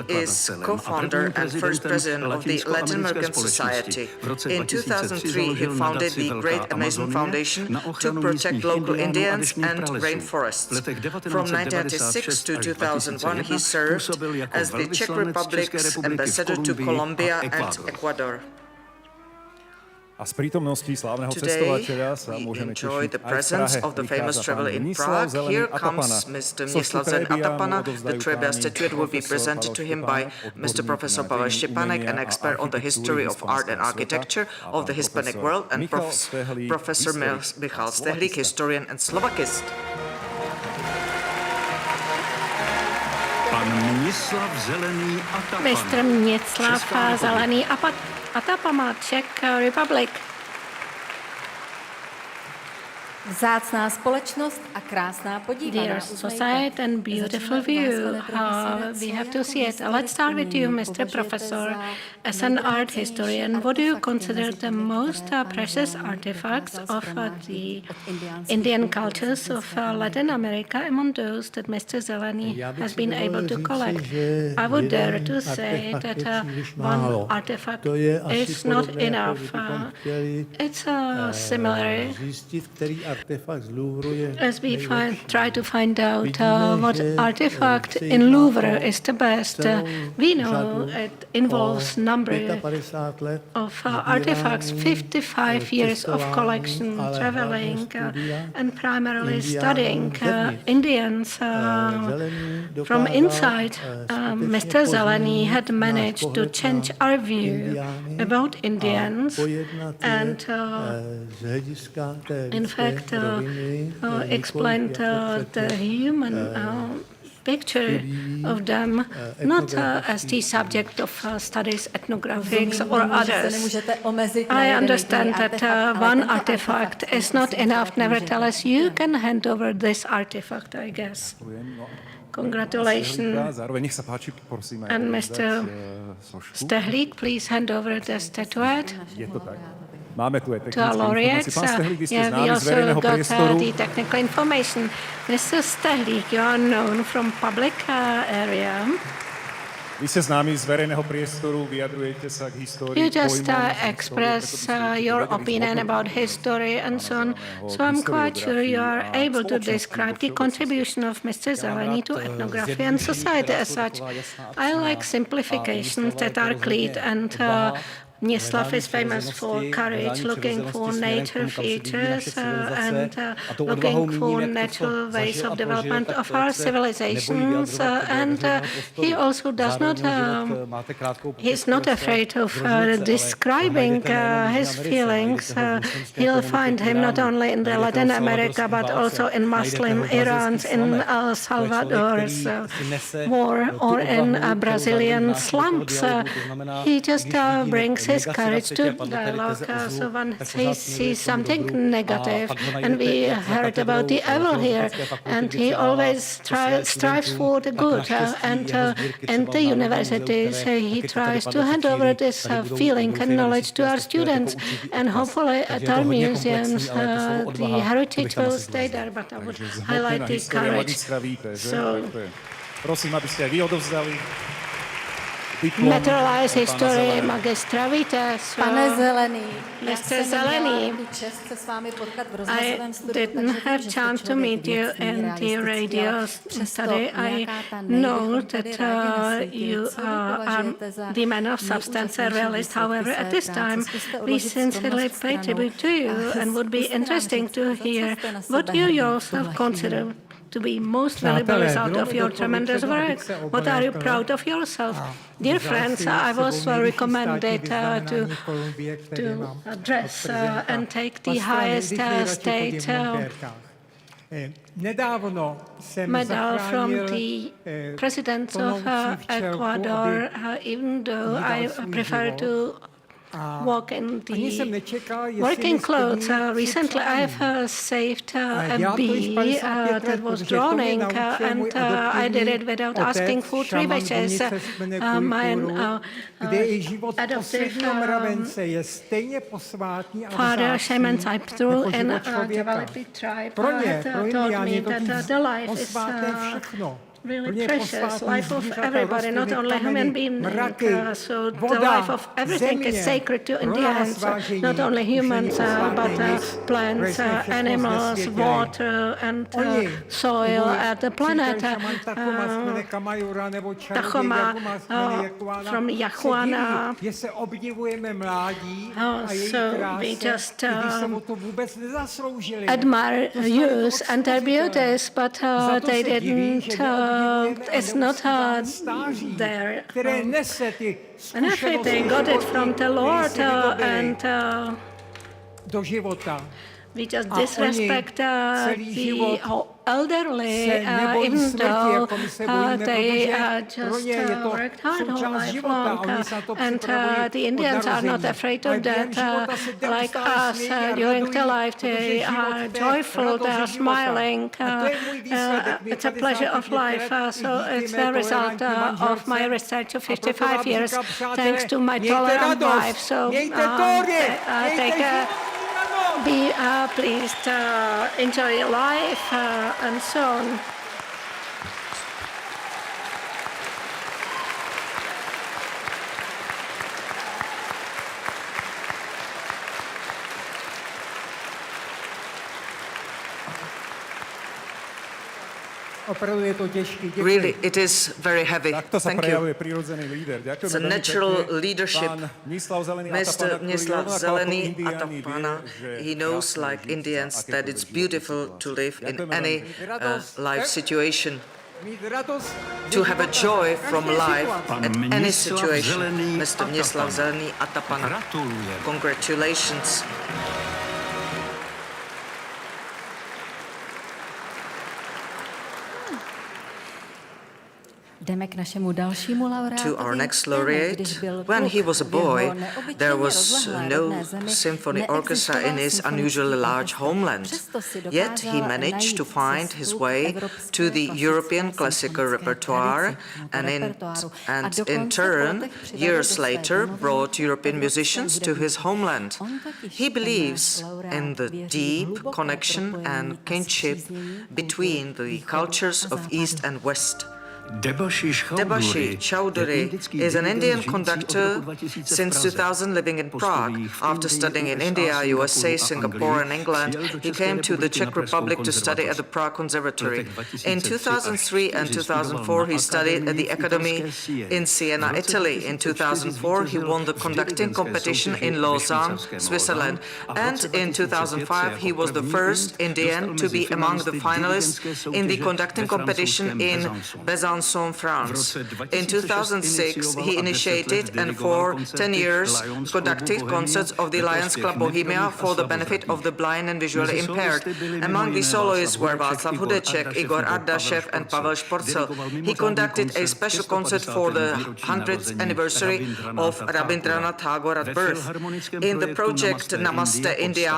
Speaker 2: is co-founder and first president of the Latin American Society. In 2003, he founded the Great Amazon Foundation to protect local Indians and rainforests. From 1996 to 2001, he served as the Czech Republic's ambassador to Colombia and Ecuador.
Speaker 5: A s prítomností slávneho
Speaker 2: Today,
Speaker 5: cestovateľa sa
Speaker 2: we
Speaker 5: môžeme
Speaker 2: enjoy
Speaker 5: tešiť
Speaker 2: the
Speaker 5: aj v
Speaker 2: presence
Speaker 5: Prahe.
Speaker 2: of the famous
Speaker 5: Prichádza
Speaker 2: traveler
Speaker 5: pán
Speaker 2: in
Speaker 5: Mnislav
Speaker 2: Prague.
Speaker 5: Zelený
Speaker 2: Here
Speaker 5: Atapana.
Speaker 2: comes Mr.
Speaker 5: Sošku
Speaker 2: Mnislav Zelený
Speaker 5: Trebbia mu
Speaker 2: Atapana. The
Speaker 5: odovzdajú
Speaker 2: Trebbia
Speaker 5: páni
Speaker 2: statue will be
Speaker 5: profesor
Speaker 2: presented to him by
Speaker 5: Pavel
Speaker 2: Mr.
Speaker 5: Štěpánek,
Speaker 2: Professor
Speaker 5: odborník
Speaker 2: Pavel
Speaker 5: na
Speaker 2: Štěpánek,
Speaker 5: dejiny
Speaker 2: an
Speaker 5: umenia
Speaker 2: expert
Speaker 5: a
Speaker 2: on the history of art and
Speaker 5: architektúry
Speaker 2: architecture
Speaker 5: hispánskeho
Speaker 2: of the
Speaker 5: sveta,
Speaker 2: Hispanic
Speaker 5: a pán
Speaker 2: world, and
Speaker 5: Michal Stehlík,
Speaker 2: Professor
Speaker 5: historik
Speaker 2: Michal
Speaker 5: a
Speaker 2: Stehlík,
Speaker 5: slovakista.
Speaker 2: historian and Slovakist.
Speaker 1: Pan Mnislav Zelený Atapana.
Speaker 4: Mistr Mnislav Zelený Atapana, Czech Republic.
Speaker 6: Vzácná společnost a krásná podívaná.
Speaker 4: Dear society and beautiful view, we have to see it. Let's start with you, Mr. Professor. As an art historian, what do you consider the most precious artifacts of the Indian cultures of Latin America among those that Mr. Zelený has been able to collect? I would dare to say that one artifact is not enough. It's similar as we try to find out what artifact in Louvre is the best. We know it involves number of artifacts, 55 years of collection, traveling, and primarily studying Indians from inside. Mr. Zelený had managed to change our view about Indians and in fact explained the human picture of them, not as the subject of studies, ethnographics or others. I understand that one artifact is not enough. Nevertheless, you can hand over this artifact, I guess. Congratulations. And Mr. Stehlík, please hand over the statuette. To our laureates. We also got the technical information. Mr. Stehlík, you are known from public area.
Speaker 5: Vy ste známi z verejného priestoru, vyjadrujete sa k histórii.
Speaker 4: You just express your opinion about history and so on. So I'm quite sure you are able to describe the contribution of Mr. Zelený to ethnography and society as such. I like simplifications that are clear, and Mnislav is famous for courage, looking for nature features and looking for natural ways of development of our civilizations. And he also does not, he's not afraid of describing his feelings. He'll find him not only in the Latin America, but also in Muslim Iran's, in El Salvador's war, or in Brazilian slums. He just brings his courage to dialogue. So when he sees something negative, and we heard about the evil here, and he always strives for the good. And in the universities, he tries to hand over this feeling and knowledge to our students. And hopefully at our museums, the heritage will stay there, but I would highlight the courage. So,
Speaker 5: prosím, aby ste aj vy odovzdali
Speaker 4: Materialize history magistra vitae.
Speaker 6: Pane Zelený,
Speaker 4: Mr. Zelený, I didn't have chance to meet you in the radio study. I know that you are the man of substance, a realist. However, at this time, we sincerely pay tribute to you, and would be interesting to hear what you yourself consider to be most valuable result of your tremendous work. What are you proud of yourself? Dear friends, I was recommended to address and take the highest state medal from the President of Ecuador, even though I prefer to walk in
Speaker 9: Ani jsem
Speaker 4: the
Speaker 9: nečekal, jestli
Speaker 4: working clothes. Recently, I've saved a bee that was drowning, and I did it without asking for 3 wishes. My adoptive father, shaman type through, and Javalipid tribe told me that the life is really precious, life of everybody, not only human being. So the life of everything is sacred to Indians, not only humans, but plants, animals, water, and soil, the planet. Tachoma from Yahuana. So we just admire youth and their beauties, but they didn't. It's not there. And if they got it from the Lord, and we just disrespect the elderly, even though they just worked hard all life long. And the Indians are not afraid of death like us. During their life, they are joyful, they are smiling. It's a pleasure of life. So it's the result of my research of 55 years, thanks to my tolerant wife. So be pleased, enjoy life, and so on.
Speaker 2: Really, it is very heavy. Thank you. It's a natural leadership. Mr. Mnislav Zelený Atapana, he knows, like Indians, that it's beautiful to live in any life situation. To have a joy from life at any situation. Mr. Mnislav Zelený Atapana, congratulations.
Speaker 6: Jdeme k našemu dalšímu laureátovi.
Speaker 2: To our next laureate. When he was a boy, there was no symphony orchestra in his unusually large homeland. Yet he managed to find his way to the European classical repertoire and in turn, years later, brought European musicians to his homeland. He believes in the deep connection and kinship between the cultures of East and West. Debashi Chowdhury is an Indian conductor since 2000 living in Prague. After studying in India, USA, Singapore and England, he came to the Czech Republic to study at the Prague Conservatory. In 2003 and 2004, he studied at the Academy in Siena, Italy. In 2004, he won the conducting competition in Lausanne, Switzerland. And in 2005, he was the first Indian to be among the finalists in the conducting competition in Besançon, France. In 2006, he initiated and for 10 years conducted concerts of the Lions Club Bohemia for the benefit of the blind and visually impaired. Among the soloists were Václav Hudeček, Igor Ardashev and Pavel Šporcel. He conducted a special concert for the 100th anniversary of Rabindranath Tagore's birth. In the project Namaste India,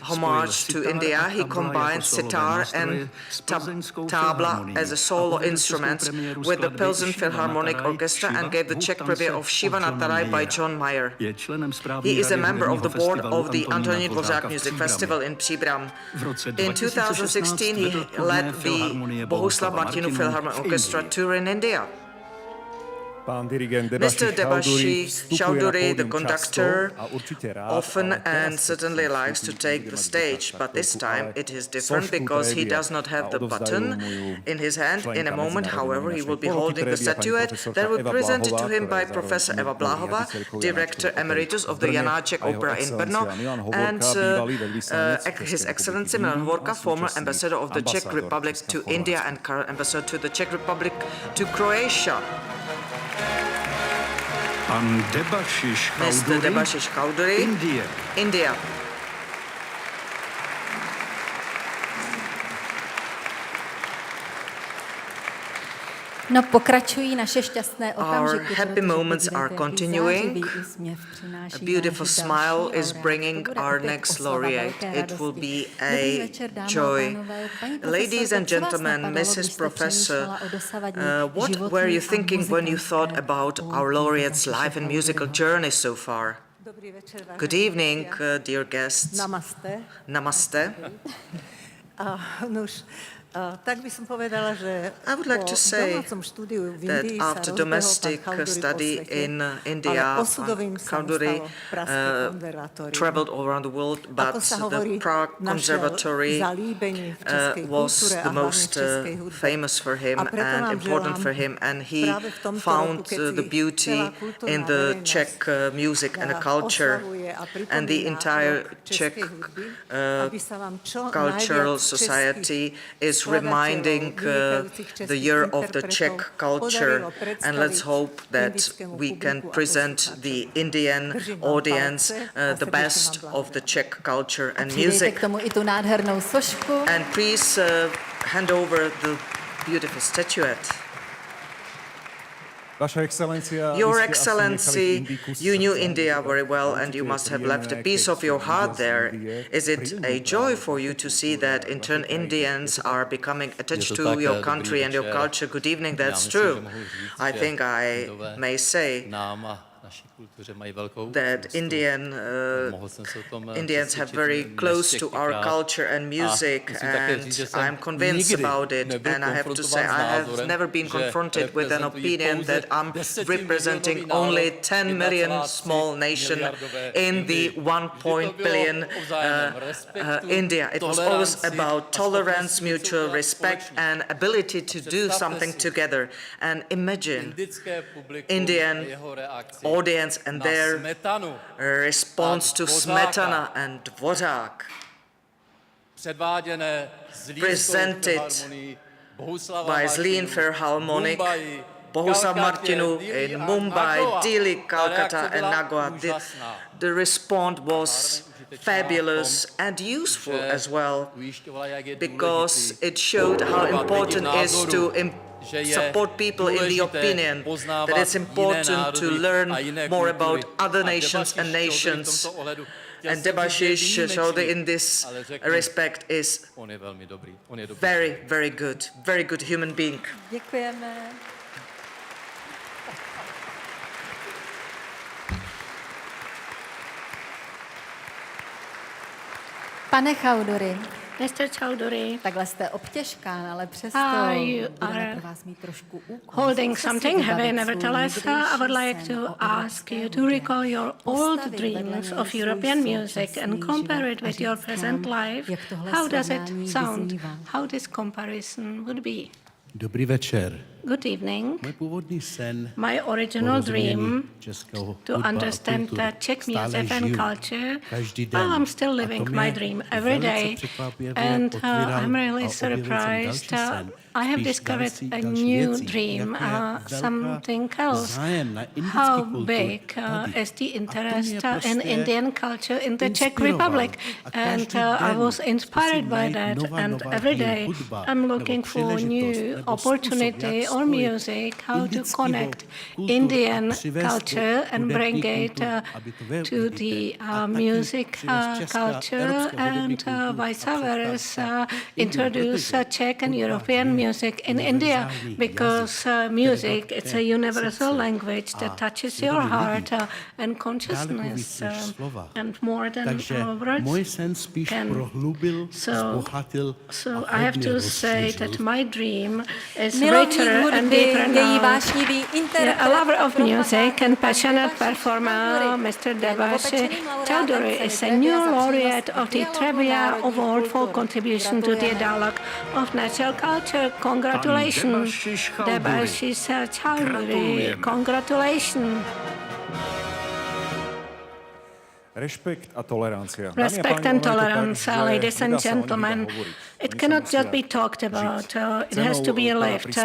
Speaker 2: homage to India, he combined sitar and tabla as a solo instrument with the Pilsen Philharmonic Orchestra and gave the Czech premiere of Shiva Natarai by John Mayer. He is a member of the board of the Antonín Dvořák Music Festival in Příbram. In 2016, he led the Bohuslav Martinů Philharmonic Orchestra tour in India. Mr. Debashi Chowdhury, the conductor, often and certainly likes to take the stage, but this time it is different because he does not have the button in his hand. In a moment, however, he will be holding the statuette that will be presented to him by Professor Eva Bláhová, Director Emeritus of the Janáček Opera in Brno, and His Excellency Milan Hovorka, former ambassador of the Czech Republic to India and current ambassador to the Czech Republic to Croatia. Mr. Debashish Chowdhury, India.
Speaker 6: No, pokračují naše šťastné
Speaker 2: Our
Speaker 6: okamžiky.
Speaker 2: happy
Speaker 6: protože
Speaker 2: moments
Speaker 6: podívejte,
Speaker 2: are
Speaker 6: jaký
Speaker 2: continuing.
Speaker 6: zářivý úsměv přináší
Speaker 2: A beautiful
Speaker 6: náš
Speaker 2: smile
Speaker 6: další
Speaker 2: is
Speaker 6: laureát.
Speaker 2: bringing
Speaker 6: To bude
Speaker 2: our
Speaker 6: opět
Speaker 2: next
Speaker 6: oslava
Speaker 2: laureate.
Speaker 6: velké
Speaker 2: It will
Speaker 6: radosti.
Speaker 2: be
Speaker 6: Dobrý
Speaker 2: a
Speaker 6: večer, dámy a
Speaker 2: joy.
Speaker 6: pánové. Paní
Speaker 2: Ladies
Speaker 6: profesorko,
Speaker 2: and
Speaker 6: co vás
Speaker 2: gentlemen,
Speaker 6: napadlo,
Speaker 2: Mrs.
Speaker 6: když jste
Speaker 2: Professor,
Speaker 6: přemýšlela o dosavadní
Speaker 2: what
Speaker 6: životní
Speaker 2: were you
Speaker 6: a
Speaker 2: thinking when you thought
Speaker 6: muzikantské
Speaker 2: about our
Speaker 6: pouti
Speaker 2: laureate's
Speaker 6: Vašeho
Speaker 2: life and musical
Speaker 6: Chauderyho?
Speaker 2: journey so far? Good evening, dear guests.
Speaker 9: Namaste.
Speaker 2: Namaste.
Speaker 9: Tak by som povedala, že
Speaker 2: I would like to say
Speaker 9: domácom štúdiu v
Speaker 2: that
Speaker 9: Indii sa
Speaker 2: after
Speaker 9: rozbehol
Speaker 2: domestic
Speaker 9: pán Chaudery po
Speaker 2: study
Speaker 9: svete,
Speaker 2: in India,
Speaker 9: ale osudovým sa mu
Speaker 2: Chaudery
Speaker 9: stalo Pražské konzervatórium.
Speaker 2: traveled all around the world, but
Speaker 9: Ako sa
Speaker 2: the
Speaker 9: hovorí,
Speaker 2: Prague
Speaker 9: našiel
Speaker 2: Conservatory
Speaker 9: zalíbenie v českej
Speaker 2: was
Speaker 9: kultúre a
Speaker 2: the
Speaker 9: hlavne v
Speaker 2: most
Speaker 9: českej hudbe.
Speaker 2: famous for him
Speaker 9: A preto
Speaker 2: and
Speaker 9: nám
Speaker 2: important
Speaker 9: želám
Speaker 2: for him, and he
Speaker 9: práve v tomto
Speaker 2: found
Speaker 9: roku, keď
Speaker 2: the
Speaker 9: si
Speaker 2: beauty
Speaker 9: celá kultúrna
Speaker 2: in the
Speaker 9: verejnosť
Speaker 2: Czech music and the culture,
Speaker 9: oslavuje a
Speaker 2: and the
Speaker 9: pripomína
Speaker 2: entire
Speaker 9: rok
Speaker 2: Czech
Speaker 9: českej hudby, aby sa vám čo
Speaker 2: cultural
Speaker 9: najviac
Speaker 2: society
Speaker 9: českých
Speaker 2: is reminding the year of the Czech culture, and let's hope that we can present the Indian audience the best of the Czech culture and
Speaker 6: Přidejte
Speaker 2: music.
Speaker 6: k tomu i tu nádhernou sošku.
Speaker 2: And please hand over the beautiful statuette.
Speaker 5: Vaša excelencia,
Speaker 2: Your
Speaker 5: vy ste asi
Speaker 2: Excellency,
Speaker 5: nechali v Indii kus
Speaker 2: you knew
Speaker 5: srdca,
Speaker 2: India
Speaker 5: tak
Speaker 2: very well, and
Speaker 5: určite
Speaker 2: you
Speaker 5: je
Speaker 2: must have
Speaker 5: príjemné,
Speaker 2: left a
Speaker 5: keď
Speaker 2: piece of your
Speaker 5: ľudia
Speaker 2: heart
Speaker 5: z
Speaker 2: there.
Speaker 5: Indie
Speaker 2: Is it
Speaker 5: prídu
Speaker 2: a
Speaker 5: práve
Speaker 2: joy
Speaker 5: do
Speaker 2: for you to see
Speaker 5: kultúry
Speaker 2: that
Speaker 5: vašej
Speaker 2: in turn
Speaker 5: krajiny?
Speaker 2: Indians are becoming attached to
Speaker 10: tak,
Speaker 2: your
Speaker 10: dobrý
Speaker 2: country and your
Speaker 10: večer.
Speaker 2: culture? Good evening,
Speaker 10: Já
Speaker 2: that's
Speaker 10: myslím,
Speaker 2: true.
Speaker 10: že mohu říct,
Speaker 2: I
Speaker 10: že
Speaker 2: think I
Speaker 10: Indové
Speaker 2: may say
Speaker 10: nám a naší kultuře mají velkou
Speaker 2: that
Speaker 10: úctu.
Speaker 2: Indians
Speaker 10: jsem se o tom
Speaker 2: have
Speaker 10: přesvědčit
Speaker 2: very close to our
Speaker 10: nesčetněkrát.
Speaker 2: culture and music,
Speaker 10: musím také
Speaker 2: and
Speaker 10: říct, že jsem
Speaker 2: I'm convinced
Speaker 10: nikdy
Speaker 2: about it.
Speaker 10: nebyl
Speaker 2: And I have to say,
Speaker 10: konfrontován s
Speaker 2: I have
Speaker 10: názorem,
Speaker 2: never been
Speaker 10: že
Speaker 2: confronted with an
Speaker 10: reprezentují
Speaker 2: opinion
Speaker 10: pouze
Speaker 2: that I'm
Speaker 10: 10milionový
Speaker 2: representing
Speaker 10: národ,
Speaker 2: only 10 million
Speaker 10: 1,3
Speaker 2: small nation
Speaker 10: miliardové
Speaker 2: in the
Speaker 10: Indii.
Speaker 2: 1 billion
Speaker 10: o vzájemném respektu,
Speaker 2: India. It was always
Speaker 10: toleranci
Speaker 2: about
Speaker 10: a
Speaker 2: tolerance,
Speaker 10: schopnosti něco
Speaker 2: mutual
Speaker 10: udělat
Speaker 2: respect,
Speaker 10: společně.
Speaker 2: and ability to do
Speaker 10: Představte
Speaker 2: something
Speaker 10: si
Speaker 2: together. And imagine
Speaker 10: indické publikum
Speaker 2: Indian
Speaker 10: a jeho reakci
Speaker 2: audience and
Speaker 10: na
Speaker 2: their
Speaker 10: Smetanu
Speaker 2: response to
Speaker 10: Dvořáka.
Speaker 2: Smetana and Dvořák.
Speaker 10: předváděné
Speaker 2: Presented by Zlín Philharmonic, Bohuslav Martinu in Mumbai, Delhi, Calcutta and Nagoa. The response was fabulous and useful as well, because it showed how important it is to support people in the opinion, that it's important to learn more about other nations and nations. And Debashish Chowdhury in this respect is very, very good human being.
Speaker 6: Děkujeme. Pane Chaudery,
Speaker 4: Mr. Chowdhury,
Speaker 6: takhle jste obtěžkán, ale přesto
Speaker 4: you
Speaker 6: budeme
Speaker 4: are
Speaker 6: pro vás mít trošku úkol.
Speaker 4: holding
Speaker 6: Zkuste si
Speaker 4: something
Speaker 6: vybavit
Speaker 4: heavy.
Speaker 6: svůj
Speaker 4: Nevertheless, I would like
Speaker 6: někdejší sen
Speaker 4: to
Speaker 6: o
Speaker 4: ask you
Speaker 6: evropské
Speaker 4: to
Speaker 6: hudbě.
Speaker 4: recall your old
Speaker 6: Postavit
Speaker 4: dreams
Speaker 6: vedle něj
Speaker 4: of
Speaker 6: svůj
Speaker 4: European music
Speaker 6: současný
Speaker 4: and compare it
Speaker 6: život a
Speaker 4: with your
Speaker 6: říct
Speaker 4: present
Speaker 6: nám,
Speaker 4: life.
Speaker 6: jak tohle
Speaker 4: How does it
Speaker 6: srovnání
Speaker 4: sound?
Speaker 6: vyznívá.
Speaker 4: How this comparison would be?
Speaker 3: Dobrý večer.
Speaker 4: Good evening.
Speaker 3: Můj původní sen
Speaker 4: My original dream to understand the Czech music and culture. I'm still living my dream every day, and I'm really surprised. I have discovered a new dream, something else. How big is the interest in Indian culture in the Czech Republic? And I was inspired by that, and every day I'm looking for new opportunity or music, how to connect Indian culture and bring it to the music culture, and vice versa, introduce Czech and European music in India, because music, it's a universal language that touches your heart and consciousness, and more than words can. So I have to say that my dream is richer and deeper now. A lover of music and passionate performer, Mr. Debashi Chowdhury is a new laureate of the Trebbia Award for contribution to the dialogue of natural culture. Congratulations, Debashi Chowdhury. Congratulations.
Speaker 5: Rešpekt a tolerancia.
Speaker 4: Respect and tolerance, ladies and gentlemen. It cannot just be talked about, it has to be lived.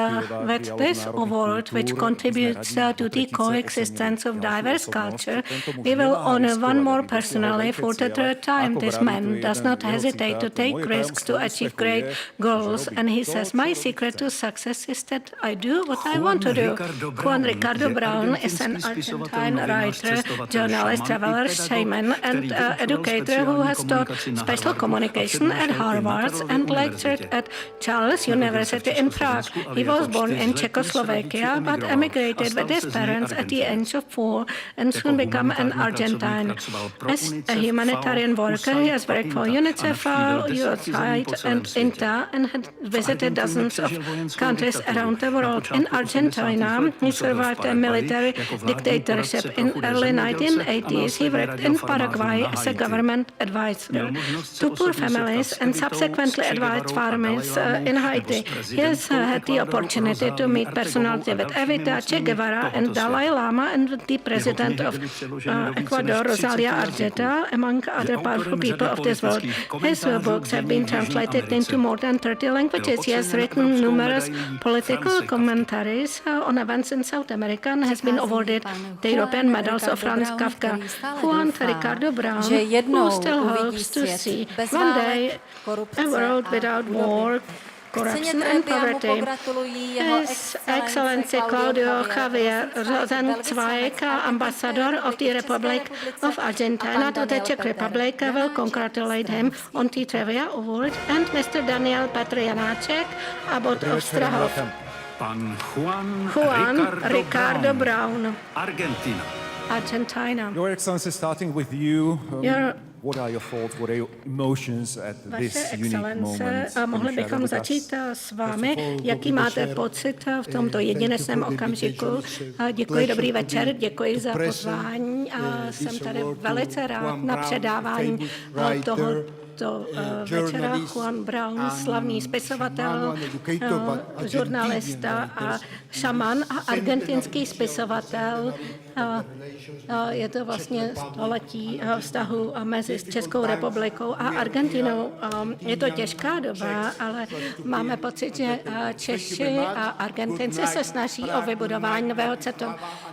Speaker 4: With this award, which contributes to the coexistence of diverse culture, we will honor one more personally for the third time. This man does not hesitate to take risks to achieve great goals, and he says, my secret to success is that I do what I want to do. Juan Ricardo Brown is an Argentine writer, journalist, traveler, shaman, and educator who has taught special communication at Harvard and lectured at Charles University in Prague. He was born in Czechoslovakia but emigrated with his parents at the age of 4 and soon became an Argentine. As a humanitarian worker, he has worked for UNICEF, USAID and INTA and had visited dozens of countries around the world. In Argentina, he survived a military dictatorship. In early 1980s, he worked in Paraguay as a government advisor to poor families and subsequently advised farmers in Haiti. He has had the opportunity to meet personalities with Evita, Che Guevara and Dalai Lama and with the president of Ecuador, Rosalia Argeta, among other powerful people of this world. His books have been translated into more than 30 languages. He has written numerous political commentaries on events in South America and has been awarded the European medals of Franz Kafka. Juan Ricardo Brown, who still hopes to see one day a world without war, corruption and poverty. His Excellency Claudio Javier Rosenzweig, Ambassador of the Republic of Argentina to the Czech Republic, will congratulate him on the Trebbia Award, and Mr. Daniel Petr Janáček, Abbot of Strahov.
Speaker 1: Pan Juan
Speaker 4: Ricardo Brown,
Speaker 1: Argentina.
Speaker 4: Argentina.
Speaker 5: Your Excellency, starting with you, what are your thoughts, what are your emotions at this unique moment?
Speaker 4: Mohli bychom začít s vámi. Jaký máte pocit v tomto jedinečném okamžiku? Děkuji, dobrý večer, děkuji za pozvání a jsem tady velice rád na předávání tohoto večera. Juan Brown, slavný spisovatel, žurnalista a šaman a argentinský spisovatel. Je to vlastně století vztahu mezi Českou republikou a Argentinou. Je to těžká doba, ale máme pocit, že Češi a Argentinci se snaží o vybudování nového CETu.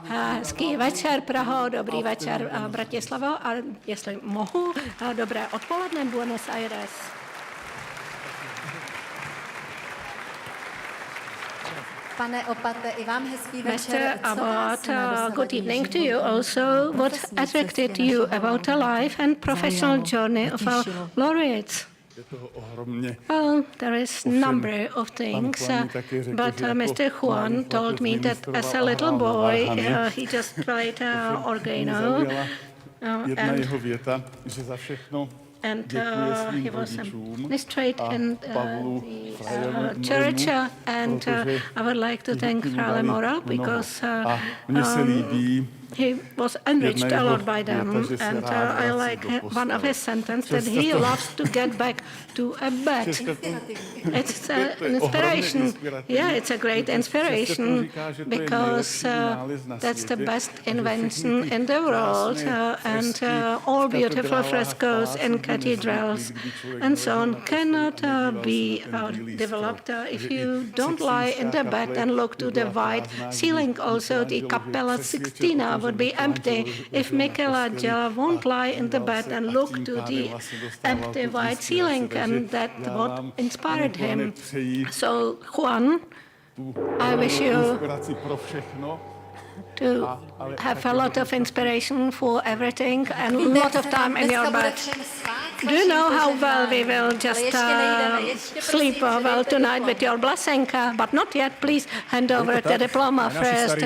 Speaker 4: Hezký večer, Praho, dobrý večer, Bratislavo, a jestli mohu, dobré odpoledne, Buenos Aires.
Speaker 6: Pane Opate, i vám hezký večer.
Speaker 4: Mr. Abbott, good evening to you also. What attracted you about the life and professional journey of our laureates? Well, there is a number of things, but Mr. Juan told me that as a little boy, he just played organo, and he was administrated in the church, and I would like to thank Frale Moral because he was enriched a lot by them, and I like one of his sentences that he loves to get back to a bed. It's an inspiration. Yeah, it's a great inspiration because that's the best invention in the world, and all beautiful frescoes in cathedrals and so on cannot be developed if you don't lie in the bed and look to the white ceiling. Also, the Cappella Sixtina would be empty if Michelangelo won't lie in the bed and look to the empty white ceiling, and that's what inspired him. So, Juan, I wish you to have a lot of inspiration for everything and a lot of time in your bed. Do you know how well we will just sleep well tonight with your blessing? But not yet. Please hand over the diploma first.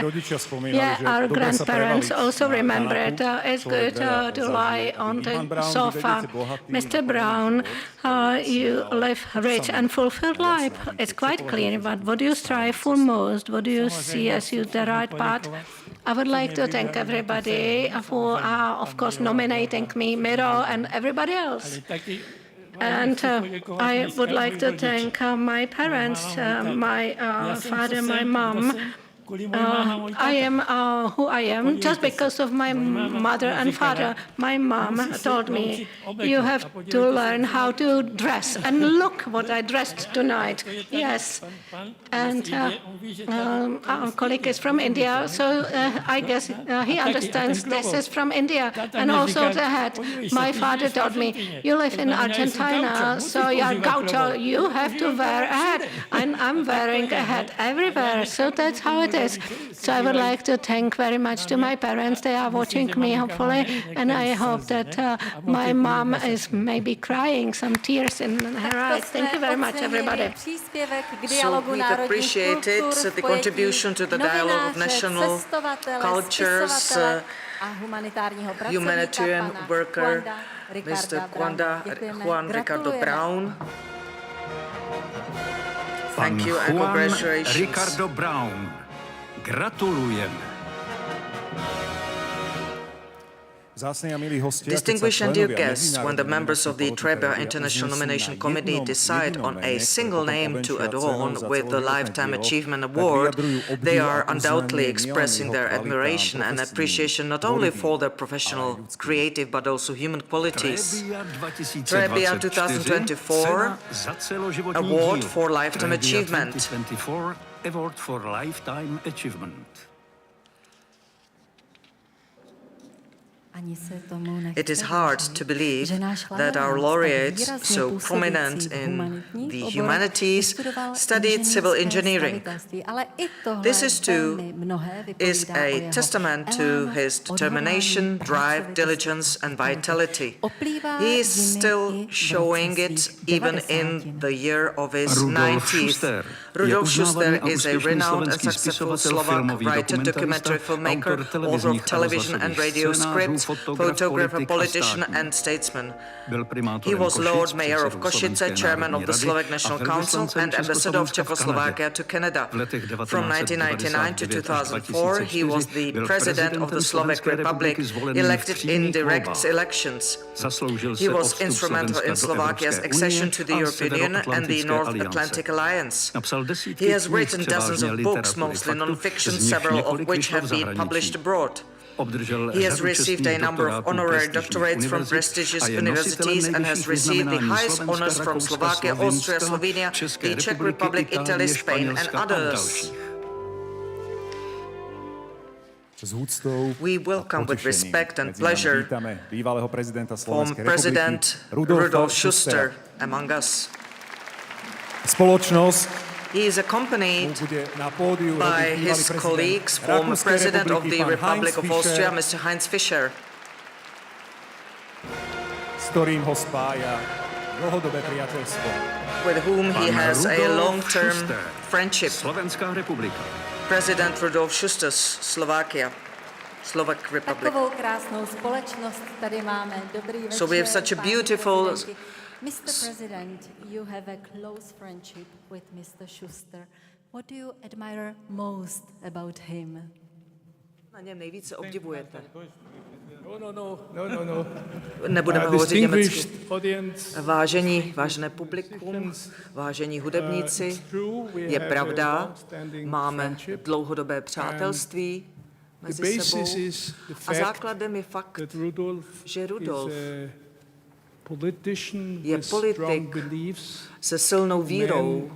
Speaker 4: Yeah, our grandparents also remembered it's good to lie on the sofa. Mr. Brown, you live rich and fulfilled life. It's quite clear, but what do you strive for most? What do you see as you the right path? I would like to thank everybody for, of course, nominating me, Miro, and everybody else. And I would like to thank my parents, my father, my mom, I am who I am just because of my mother and father. My mom told me, you have to learn how to dress. And look what I dressed tonight. Yes. And our colleague is from India, so I guess he understands this is from India. And also the hat. My father told me, you live in Argentina, so you're gaucho, you have to wear a hat. And I'm wearing a hat everywhere, so that's how it is. So I would like to thank very much to my parents. They are watching me, hopefully, and I hope that my mom is maybe crying some tears in her eyes. Thank you very much, everybody.
Speaker 2: So we've appreciated the contribution to the dialogue of national cultures, humanitarian worker, Mr. Juan Ricardo Brown. Thank you and congratulations.
Speaker 1: Ricardo Brown. Gratulujeme.
Speaker 2: Distinguished and dear guests, when the members of the Trebbia International Nomination Committee decide on a single name to adorn with the Lifetime Achievement Award, they are undoubtedly expressing their admiration and appreciation not only for their professional, creative, but also human qualities. Trebbia 2024 Award for Lifetime Achievement.
Speaker 1: Award for Lifetime Achievement.
Speaker 2: It is hard to believe that our laureates, so prominent in the humanities, studied civil engineering. This is a testament to his determination, drive, diligence, and vitality. He is still showing it even in the year of his 90th. Rudolf Schuster is a renowned and successful Slovak writer, documentary filmmaker, author of television and radio scripts, photographer, politician and statesman. He was Lord Mayor of Košice, chairman of the Slovak National Council and ambassador of Czechoslovakia to Canada. From 1999 to 2004, he was the president of the Slovak Republic, elected in direct elections. He was instrumental in Slovakia's accession to the European Union and the North Atlantic Alliance. He has written dozens of books, mostly non-fiction, several of which have been published abroad. He has received a number of honorary doctorates from prestigious universities and has received the highest honors from Slovakia, Austria, Slovenia, the Czech Republic, Italy, Spain and others. We welcome with respect and pleasure former President Rudolf Schuster among us. He is accompanied by his colleagues, former President of the Republic of Austria, Mr. Heinz Fischer, with whom he has a long-term friendship. President Rudolf Schuster, Slovakia, Slovak Republic. So we have such a beautiful...
Speaker 6: Mr. President, you have a close friendship with Mr. Schuster. What do you admire most about him?
Speaker 2: Na něm nejvíce obdivujete.
Speaker 11: No.
Speaker 2: Nebudeme hovořit německy. Vážené publikum, vážení hudebníci, je pravda, máme dlouhodobé přátelství mezi sebou a základem je fakt, že Rudolf je politik se silnou vírou.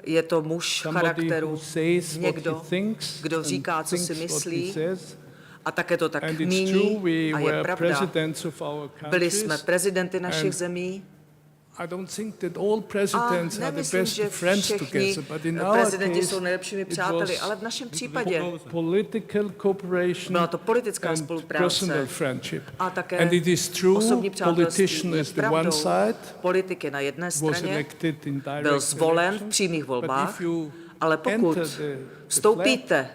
Speaker 2: Je to muž charakteru, někdo, kdo říká, co si myslí, a také to tak míní. A je pravda, byli jsme prezidenty našich zemí. A nemyslím, že všichni prezidenti jsou nejlepšími přáteli, ale v našem případě byla to politická spolupráce a také osobní přátelství. Je pravdou, politik je na jedné straně, byl zvolen v přímých volbách, ale pokud vstoupíte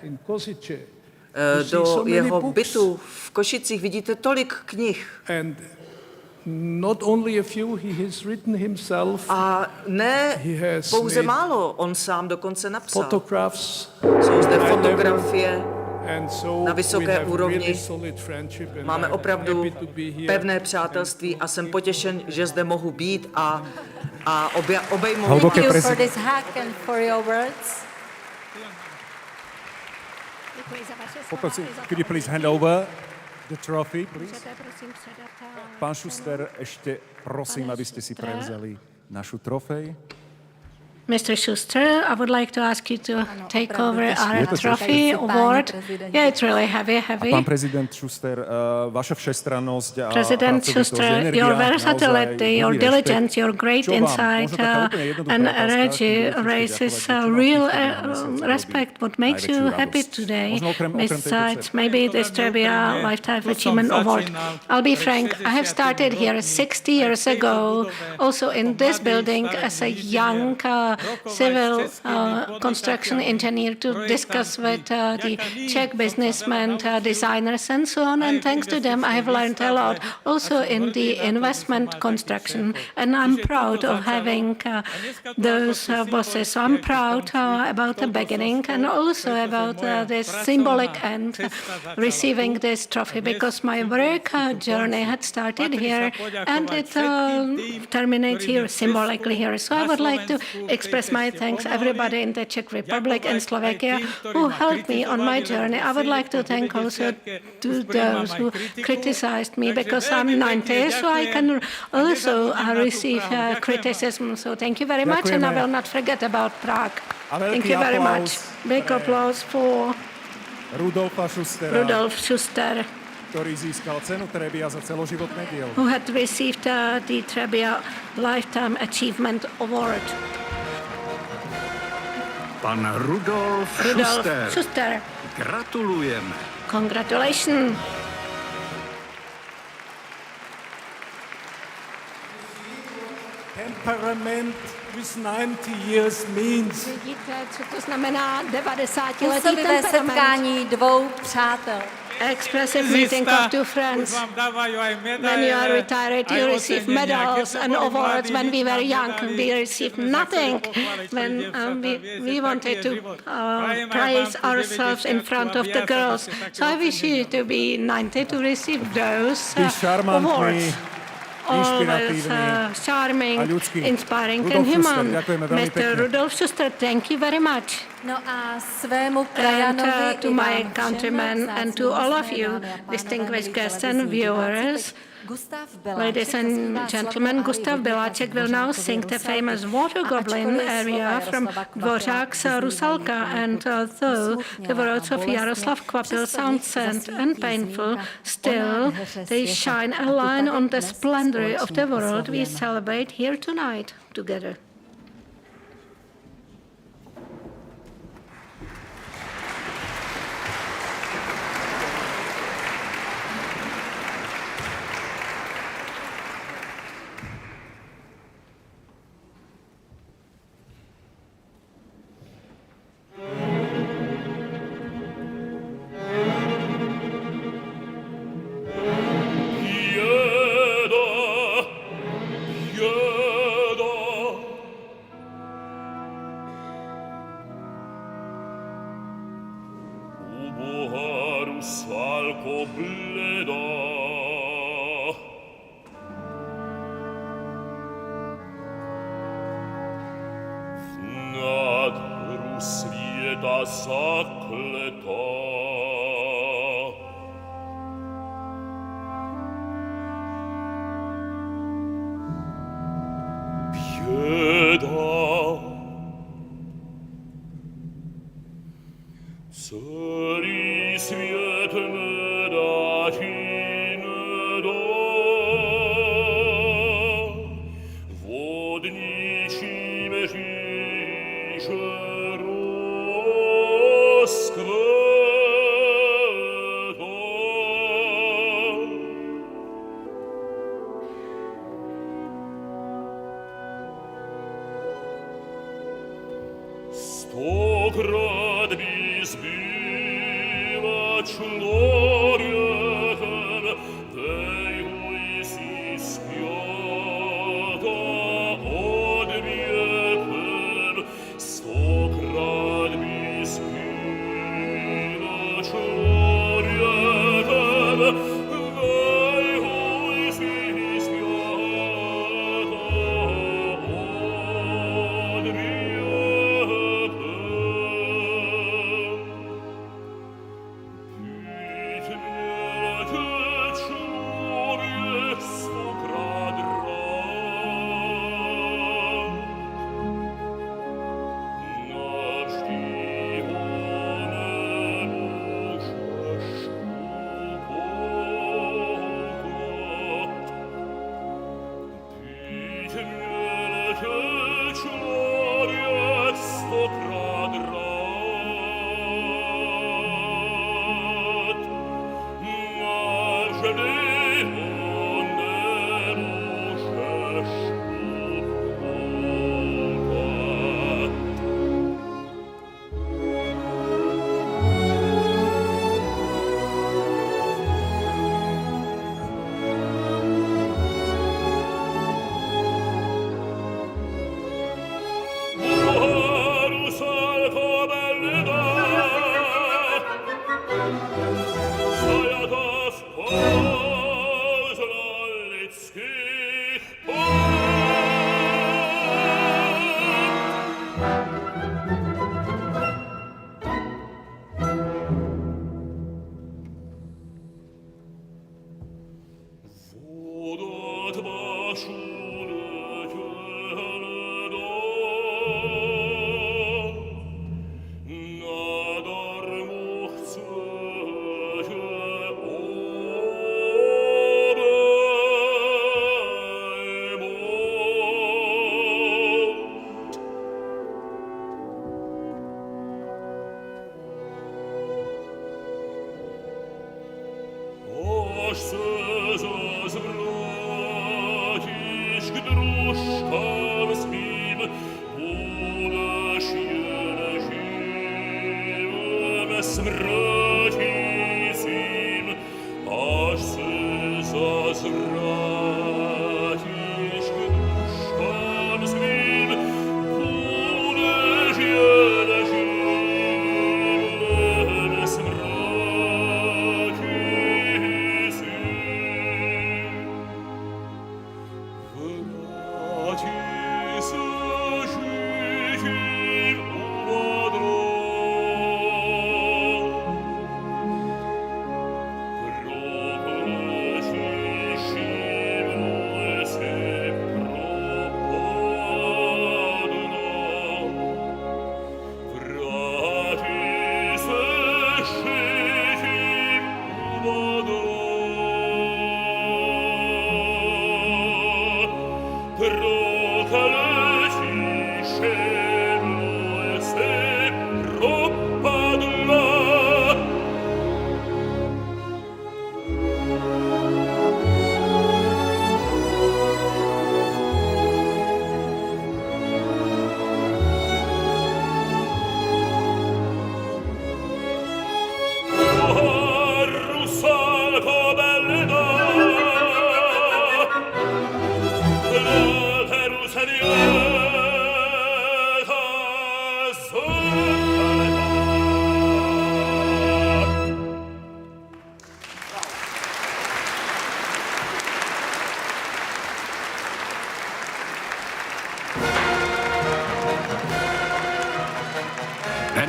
Speaker 2: do jeho bytu v Košicích, vidíte tolik knih. A ne pouze málo, on sám dokonce napsal. Jsou zde fotografie na vysoké úrovni. Máme opravdu pevné přátelství a jsem potěšen, že zde mohu být a obejmout.
Speaker 4: Děkuji za vaše slova.
Speaker 5: Could you please hand over the trophy, please?
Speaker 4: Můžete prosím předat
Speaker 5: Pán Schuster, ešte prosím, aby ste si prevzali našu trofej.
Speaker 4: Mr. Schuster, I would like to ask you to take over our trophy award. Yeah, it's really heavy.
Speaker 5: Pán prezident Schuster, vaša všestrannosť a
Speaker 4: President Schuster, your versatility, your diligence, your great insight and energy raises real respect. What makes you happy today, besides maybe this Trebbia Lifetime Achievement Award? I'll be frank, I have started here 60 years ago, also in this building as a young civil construction engineer to discuss with the Czech businessmen, designers and so on. And thanks to them, I have learned a lot also in the investment construction. And I'm proud of having those bosses. So I'm proud about the beginning and also about this symbolic end, receiving this trophy, because my work journey had started here and it terminates here, symbolically here. So I would like to express my thanks everybody in the Czech Republic and Slovakia who helped me on my journey. I would like to thank also to those who criticized me, because I'm 90, so I can also receive criticism. So thank you very much, and I will not forget about Prague. Thank you very much. Big applause for Rudolf Schuster,
Speaker 5: ktorý získal cenu Trebbia za celoživotné dielo.
Speaker 4: who had received the Trebbia Lifetime Achievement Award.
Speaker 1: Pan Rudolf
Speaker 4: Schuster.
Speaker 1: Gratulujeme.
Speaker 4: Congratulations.
Speaker 3: Temperament with 90 years means.
Speaker 4: Vidíte, co to znamená 90-letý
Speaker 6: Působivé
Speaker 4: temperament.
Speaker 6: setkání dvou přátel.
Speaker 4: Expressive meeting of two friends. When you are retired, you receive medals and awards. When we were young, we received nothing. When we wanted to praise ourselves in front of the girls. So I wish you to be 90 to receive those awards. Always charming, inspiring and human. Mr. Rudolf Schuster, thank you very much.
Speaker 6: No a svému
Speaker 4: And
Speaker 6: krajanovi
Speaker 4: to my countrymen and to all of you, distinguished guests and viewers, ladies and gentlemen, Gustav Beláček will now sing the famous Water Goblin aria from Dvořák's Rusalka. And though the words of Jaroslav Kvapil sound sad and painful, still they shine a line on the splendor of the world we celebrate here tonight together.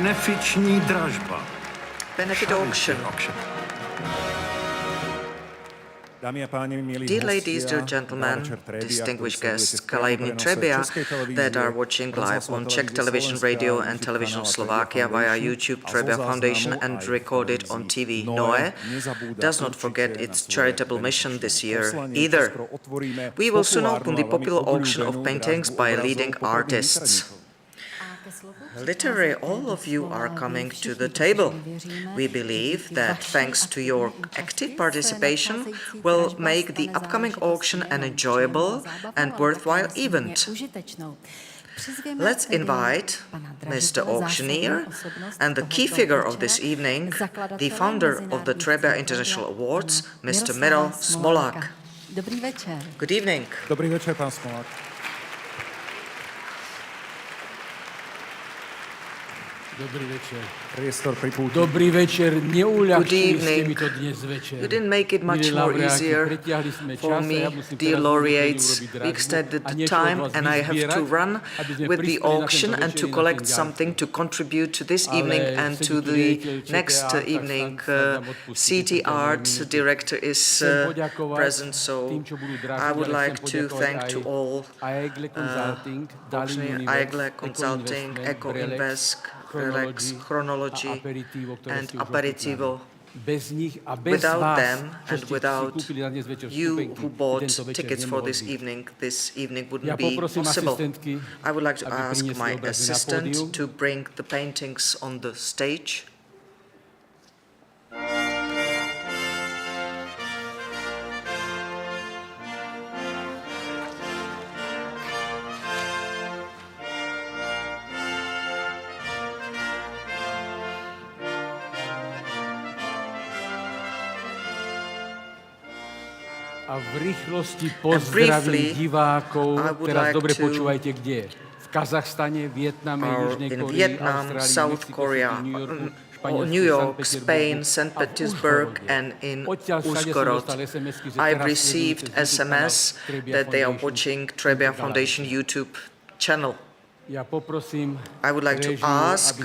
Speaker 1: Benefiční dražba.
Speaker 2: Benefit auction. Dear ladies, dear gentlemen, distinguished guests, Gala Evening Trebbia that are watching live on Czech television, radio and television Slovakia via YouTube Trebbia Foundation and recorded on TV Noe does not forget its charitable mission this year either. We will soon open the popular auction of paintings by leading artists. Literally, all of you are coming to the table. We believe that thanks to your active participation will make the upcoming auction an enjoyable and worthwhile event. Let's invite Mr. Auctioneer and the key figure of this evening, the founder of the Trebbia International Awards, Mr. Miroslav Smolák. Good evening.
Speaker 5: Dobrý večer, pán Smolák.
Speaker 3: Dobrý večer.
Speaker 5: Priestor pri pulti.
Speaker 3: Dobrý večer,
Speaker 2: Good
Speaker 3: neuľahčili ste mi
Speaker 2: evening.
Speaker 3: to dnes večer.
Speaker 2: You didn't make it much more easier for me, dear laureates. We extended the time and I have to run with the auction and to collect something to contribute to this evening and to the next evening. CT Art director is present, so I would like to thank to all auctioneer, AEGLE Consulting, Eco Invest, Relax, Chronology and Aperitivo. Without them and without you who bought tickets for this evening wouldn't be possible. I would like to ask my assistant to bring the paintings on the stage.
Speaker 3: A v rýchlosti pozdravím divákov, teraz dobre počúvajte, kde. V Kazachstane, Vietname, Južnej Koreji,
Speaker 2: Vietnam,
Speaker 3: Austrálii,
Speaker 2: South
Speaker 3: Mexiku,
Speaker 2: Korea,
Speaker 3: New Yorku,
Speaker 2: New York, Spain, St. Petersburg, and in Uzhhorod. I've received SMS that they are watching Trebbia Foundation YouTube channel. I would like to ask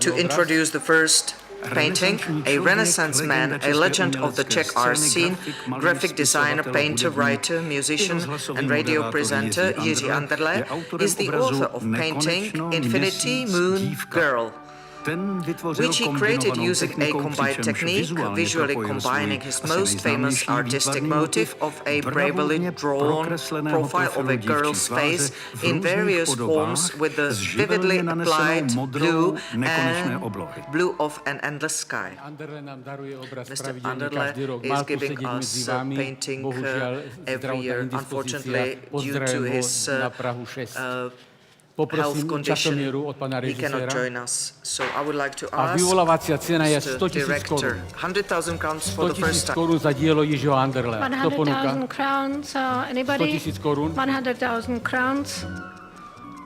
Speaker 2: to introduce the first painting, a Renaissance man, a legend of the Czech art scene, graphic designer, painter, writer, musician, and radio presenter Jiří Anderle is the author of painting Infinity Moon Girl, which he created using a combined technique, visually combining his most famous artistic motive of a bravely drawn profile of a girl's face in various forms with the vividly applied blue of an endless sky. Mr. Anderle is giving us a painting every year. Unfortunately, due to his health condition, he cannot join us. So I would like to ask the director, 100,000 crowns for the first time.
Speaker 4: 100,000 crowns, anybody? 100,000 crowns.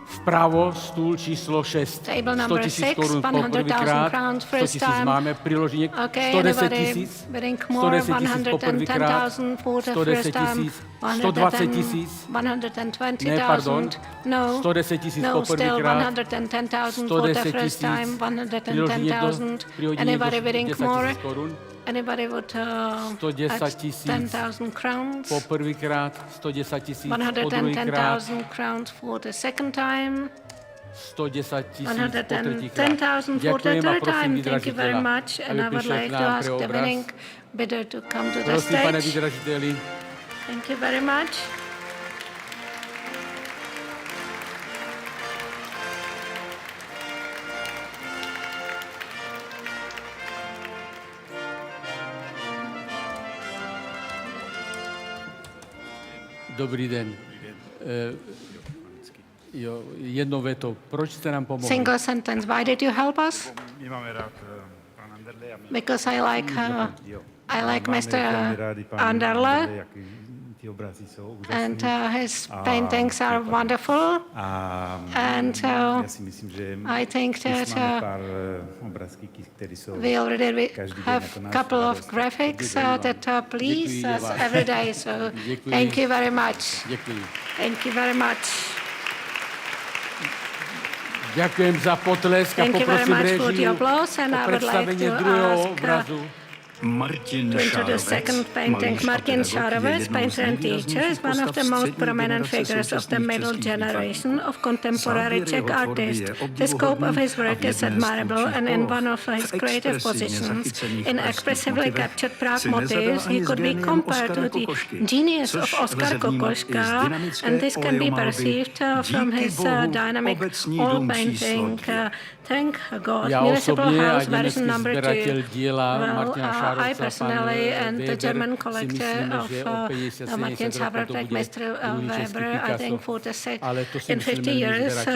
Speaker 3: Vpravo stůl číslo 6.
Speaker 4: Table number 6, 100,000 crowns first time.
Speaker 3: Máme přiloženě 110 tisíc, 110 for the first time, 120 tisíc, ne, pardon, 110 tisíc po prvýkrát,
Speaker 4: 110,000 for the first time, 110,000. Anybody bidding more? Anybody would 10,000 crowns?
Speaker 3: Po prvýkrát, 110 tisíc, po druhýkrát,
Speaker 4: 110,000 crowns for the second time.
Speaker 3: 110 tisíc, po třetíkrát.
Speaker 4: 110,000 for the
Speaker 3: Děkujeme a
Speaker 4: third
Speaker 3: prosím
Speaker 4: time. Thank you very
Speaker 3: vydražitela,
Speaker 4: much. And I
Speaker 3: aby
Speaker 4: would
Speaker 3: přišel
Speaker 4: like
Speaker 3: k
Speaker 4: to
Speaker 3: nám
Speaker 4: ask
Speaker 3: pro
Speaker 4: the
Speaker 3: obraz.
Speaker 4: winning bidder to come to the
Speaker 3: Prosím, pane
Speaker 4: stage.
Speaker 3: vydražiteli.
Speaker 4: Thank you very much.
Speaker 3: Dobrý den. Jednou větou. Proč jste nám pomohli?
Speaker 4: Single sentence. Why did you help us? Because I like Mr. Anderle, and his paintings are wonderful. And I think that we already have a couple of graphics that please us every day. So thank you very much. Thank you very much.
Speaker 3: Děkujem za potlesk a poprosím režii o představení druhého obrazu.
Speaker 4: To introduce second painting, Martin Šárovec, painter and teacher, is one of the most prominent figures of the middle generation of contemporary Czech artists. The scope of his work is admirable, and in one of his creative positions, in expressively captured Prague motifs, he could be compared to the genius of Oskar Kokoschka, and this can be perceived from his dynamic oil painting. Thank God. Municipal House version number 2. Well, I personally and the German collector of Martin Šárovec, Mr. Weber, I think in 50 years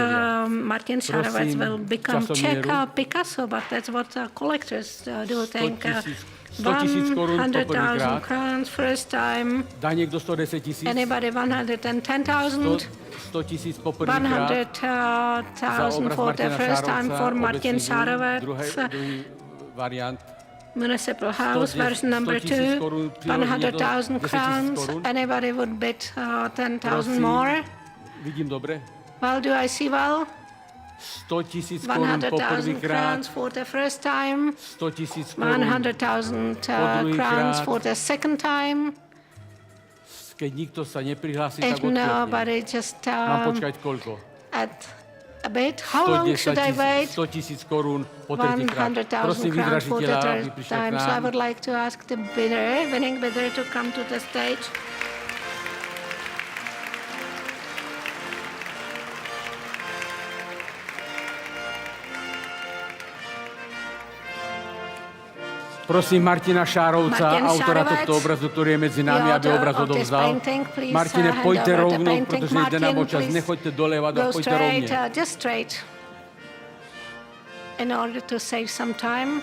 Speaker 4: Martin Šárovec will become Czech Picasso, but that's what collectors do think. 100,000 crowns first time.
Speaker 3: Dá někdo 110 tisíc?
Speaker 4: Anybody 110,000?
Speaker 3: 100 tisíc po prvníkrát.
Speaker 4: 100,000 for the first time for Martin Šárovec.
Speaker 3: Druhý variant.
Speaker 4: Municipal House version number 2, 100,000 crowns. Anybody would bid 10,000 more?
Speaker 3: Vidím dobře.
Speaker 4: Well, do I see well?
Speaker 3: 100 tisíc korun po
Speaker 4: 100,000
Speaker 3: prvníkrát.
Speaker 4: crowns for the first time.
Speaker 3: 100 tisíc korun
Speaker 4: 100,000 crowns for the second time.
Speaker 3: Keď nikto sa neprihlásí,
Speaker 4: If
Speaker 3: tak odklopnem.
Speaker 4: nobody just
Speaker 3: Mám počkať koľko?
Speaker 4: at a bit. How long should I wait?
Speaker 3: 100 tisíc korun po tretíkrát.
Speaker 4: 100,000
Speaker 3: Prosím
Speaker 4: crowns for the
Speaker 3: vydražiteľa, aby
Speaker 4: third
Speaker 3: prišiel k
Speaker 4: time. So I
Speaker 3: nám.
Speaker 4: would like to ask the bidder, winning bidder, to come to the stage.
Speaker 3: Prosím Martina Šárovca,
Speaker 4: Martin
Speaker 3: autora
Speaker 4: Šárovec,
Speaker 3: tohto obrazu, ktorý je medzi nami,
Speaker 4: the
Speaker 3: aby
Speaker 4: author
Speaker 3: obraz
Speaker 4: of this
Speaker 3: odovzdal.
Speaker 4: painting, please,
Speaker 3: Martine,
Speaker 4: hand
Speaker 3: pojďte
Speaker 4: over the
Speaker 3: rovno,
Speaker 4: painting.
Speaker 3: protože jde nám o
Speaker 4: Martin,
Speaker 3: čas.
Speaker 4: please
Speaker 3: Nechoďte doleva,
Speaker 4: go
Speaker 3: pojďte
Speaker 4: straight,
Speaker 3: rovně.
Speaker 4: just straight. In order to save some time.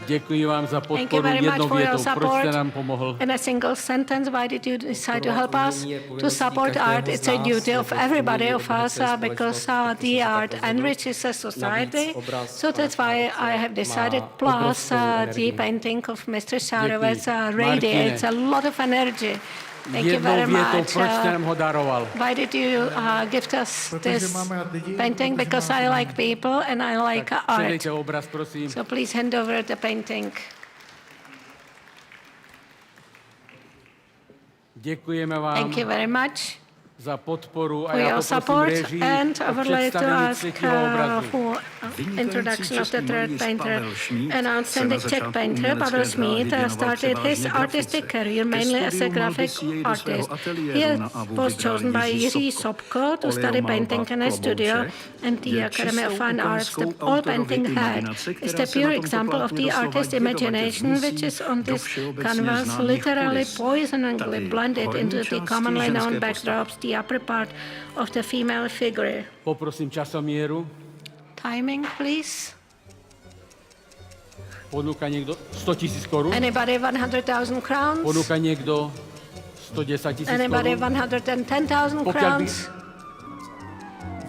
Speaker 3: Děkuji vám za
Speaker 4: Thank you
Speaker 3: podporu
Speaker 4: very much
Speaker 3: jednou
Speaker 4: for your
Speaker 3: větou. Proč
Speaker 4: support.
Speaker 3: jste nám pomohl?
Speaker 4: In a single sentence, why did you decide to help us? To support art, it's a duty of everybody of us because the art enriches the society. So that's why I have decided. Plus, the painting of Mr. Šárovec radiates a lot of energy. Thank you very
Speaker 3: Jednou větou,
Speaker 4: much.
Speaker 3: proč jste nám ho daroval?
Speaker 4: Why did you gift us this painting? Because I like people and I like art.
Speaker 3: Předejte obraz, prosím.
Speaker 4: So please hand over the painting.
Speaker 3: Děkujeme vám
Speaker 4: Thank you very much
Speaker 3: za podporu a
Speaker 4: for
Speaker 3: já
Speaker 4: your
Speaker 3: poprosím
Speaker 4: support,
Speaker 3: režii
Speaker 4: and I
Speaker 3: o
Speaker 4: would like to
Speaker 3: představení
Speaker 4: ask
Speaker 3: třetího obrazu.
Speaker 4: for introduction of the third painter. An outstanding Czech painter, Pavel Šmíd, started his artistic career mainly as a graphic artist. He was chosen by Jiří Sobko to study painting in a studio and the Academy of Fine Arts. The all painting had is the pure example of the artist's imagination, which is on this canvas literally poisoningly blended into the commonly known backdrops, the upper part of the female figure.
Speaker 3: Poprosím časomíru.
Speaker 4: Timing, please.
Speaker 3: Ponúka niekto 100 000 korún?
Speaker 4: Anybody 100,000 crowns?
Speaker 3: Ponúka niekto 110 000
Speaker 4: Anybody
Speaker 3: korún?
Speaker 4: 110,000
Speaker 3: Pokiaľ by
Speaker 4: crowns?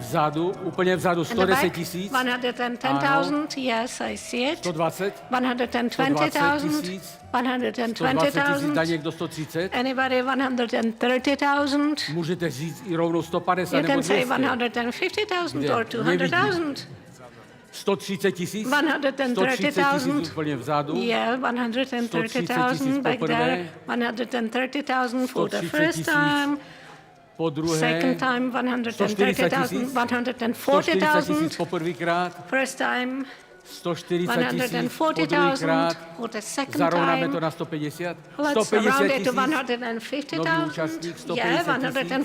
Speaker 3: vzadu, úplne vzadu,
Speaker 4: In the back,
Speaker 3: 110 000.
Speaker 4: 110,000, yes, I see it.
Speaker 3: 120?
Speaker 4: 120,000, 120,000.
Speaker 3: Dá niekto 130?
Speaker 4: Anybody 130,000?
Speaker 3: Môžete říct i rovnou 150
Speaker 4: You
Speaker 3: nebo
Speaker 4: can say
Speaker 3: 200.
Speaker 4: 150,000 or 200,000.
Speaker 3: 130 000?
Speaker 4: 130,000.
Speaker 3: 130 000 úplne vzadu.
Speaker 4: Yeah, 130,000 back there. 130,000 for the first time.
Speaker 3: Po druhé,
Speaker 4: Second time, 130,000, 140,000.
Speaker 3: poprvýkrát,
Speaker 4: First time,
Speaker 3: 140 000 po
Speaker 4: 140,000
Speaker 3: druhýkrát,
Speaker 4: for the second
Speaker 3: zarovnáme
Speaker 4: time.
Speaker 3: to na 150.
Speaker 4: Let's round it to
Speaker 3: 150 000, nový
Speaker 4: 150,000.
Speaker 3: účastník,
Speaker 4: Yeah,
Speaker 3: 150 000.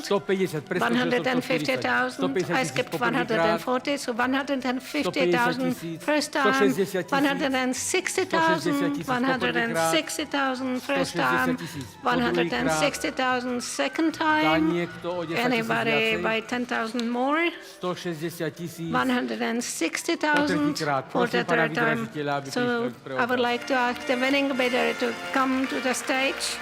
Speaker 4: 150,000.
Speaker 3: 150, presne, že som
Speaker 4: 150,000.
Speaker 3: 150
Speaker 4: I
Speaker 3: 000
Speaker 4: skipped
Speaker 3: poprvýkrát,
Speaker 4: 140, so 150,000. First time, 160,000. 160,000. First time, 160,000. Second
Speaker 3: dá
Speaker 4: time.
Speaker 3: niekto o 10 000
Speaker 4: Anybody
Speaker 3: viacej,
Speaker 4: by 10,000 more?
Speaker 3: 160 000.
Speaker 4: 160,000
Speaker 3: Třettíkrát.
Speaker 4: for the
Speaker 3: Prosím pana
Speaker 4: third time.
Speaker 3: vydražitele, aby
Speaker 4: So
Speaker 3: prišli
Speaker 4: I would like to ask the winning bidder to come to the stage.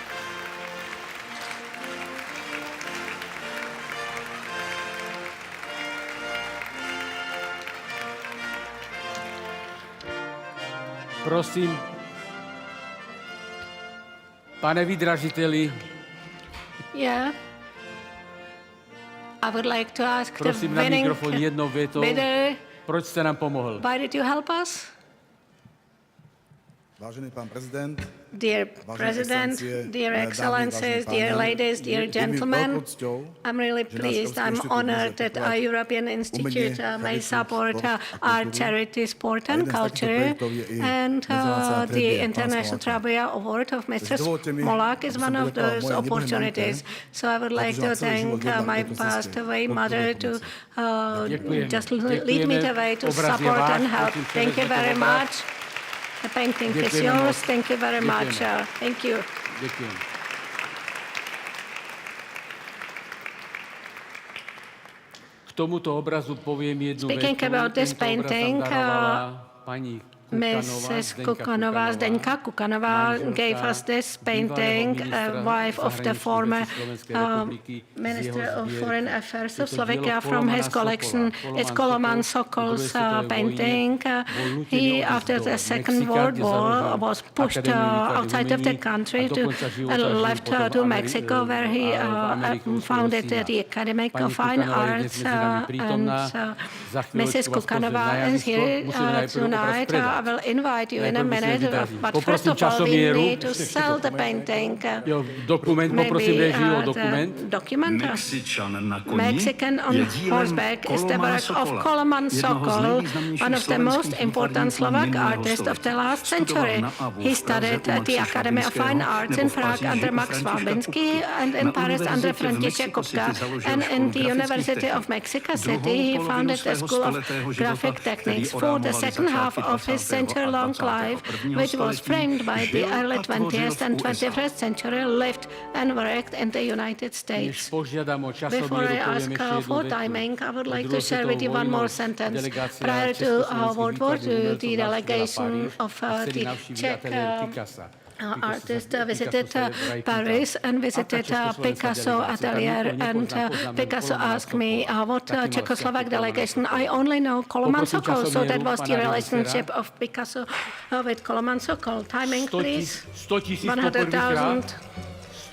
Speaker 3: Prosím, pane vydražiteli,
Speaker 4: Yeah. I would like to ask the
Speaker 3: prosím na
Speaker 4: winning
Speaker 3: mikrofon jednou větou,
Speaker 4: bidder,
Speaker 3: proč jste nám pomohl?
Speaker 4: why did you help us?
Speaker 7: Vážený pán prezident,
Speaker 4: Dear President, dear Excellencies, dear ladies, dear gentlemen, I'm really pleased, I'm honored that our European Institute may support our charity, sport and culture, and the International Trebbia Award of Mr. Smolak is one of those opportunities. So I would like to thank my passed away mother to just lead me the way to support and help. Thank you very much. The painting is yours. Thank you very much. Thank you.
Speaker 3: Děkuji. K tomuto obrazu poviem jednu
Speaker 4: Speaking
Speaker 3: vetu.
Speaker 4: about this
Speaker 3: Tento obraz
Speaker 4: painting,
Speaker 3: nám darovala pani
Speaker 4: Mrs. Kukanová, Zdeňka Kukanová gave us this painting, wife of the former Minister of Foreign Affairs of Slovakia, from his collection. It's Koloman Sokol's painting. He, after the Second World War, was pushed outside of the country and left to Mexico, where he founded the Academy of Fine Arts. And Mrs. Kukanová is here tonight. I will invite you in a minute, but first of all, we need to sell the painting. Maybe the document. Mexican on horseback is the work of Koloman Sokol, one of the most important Slovak artists of the last century. He studied at the Academy of Fine Arts in Prague under Max Wałbinski and in Paris under František Kupka. And in the University of Mexico City, he founded the School of Graphic Techniques. For the second half of his century-long life, which was framed by the early 20th and 21st century, lived and worked in the United States. Before I ask for timing, I would like to share with you one more sentence. Prior to World War II, the delegation of the Czech artist visited Paris and visited Picasso atelier, and Picasso asked me what Czechoslovak delegation. I only know Koloman Sokol, so that was the relationship of Picasso with Koloman Sokol. Timing, please. 100,000.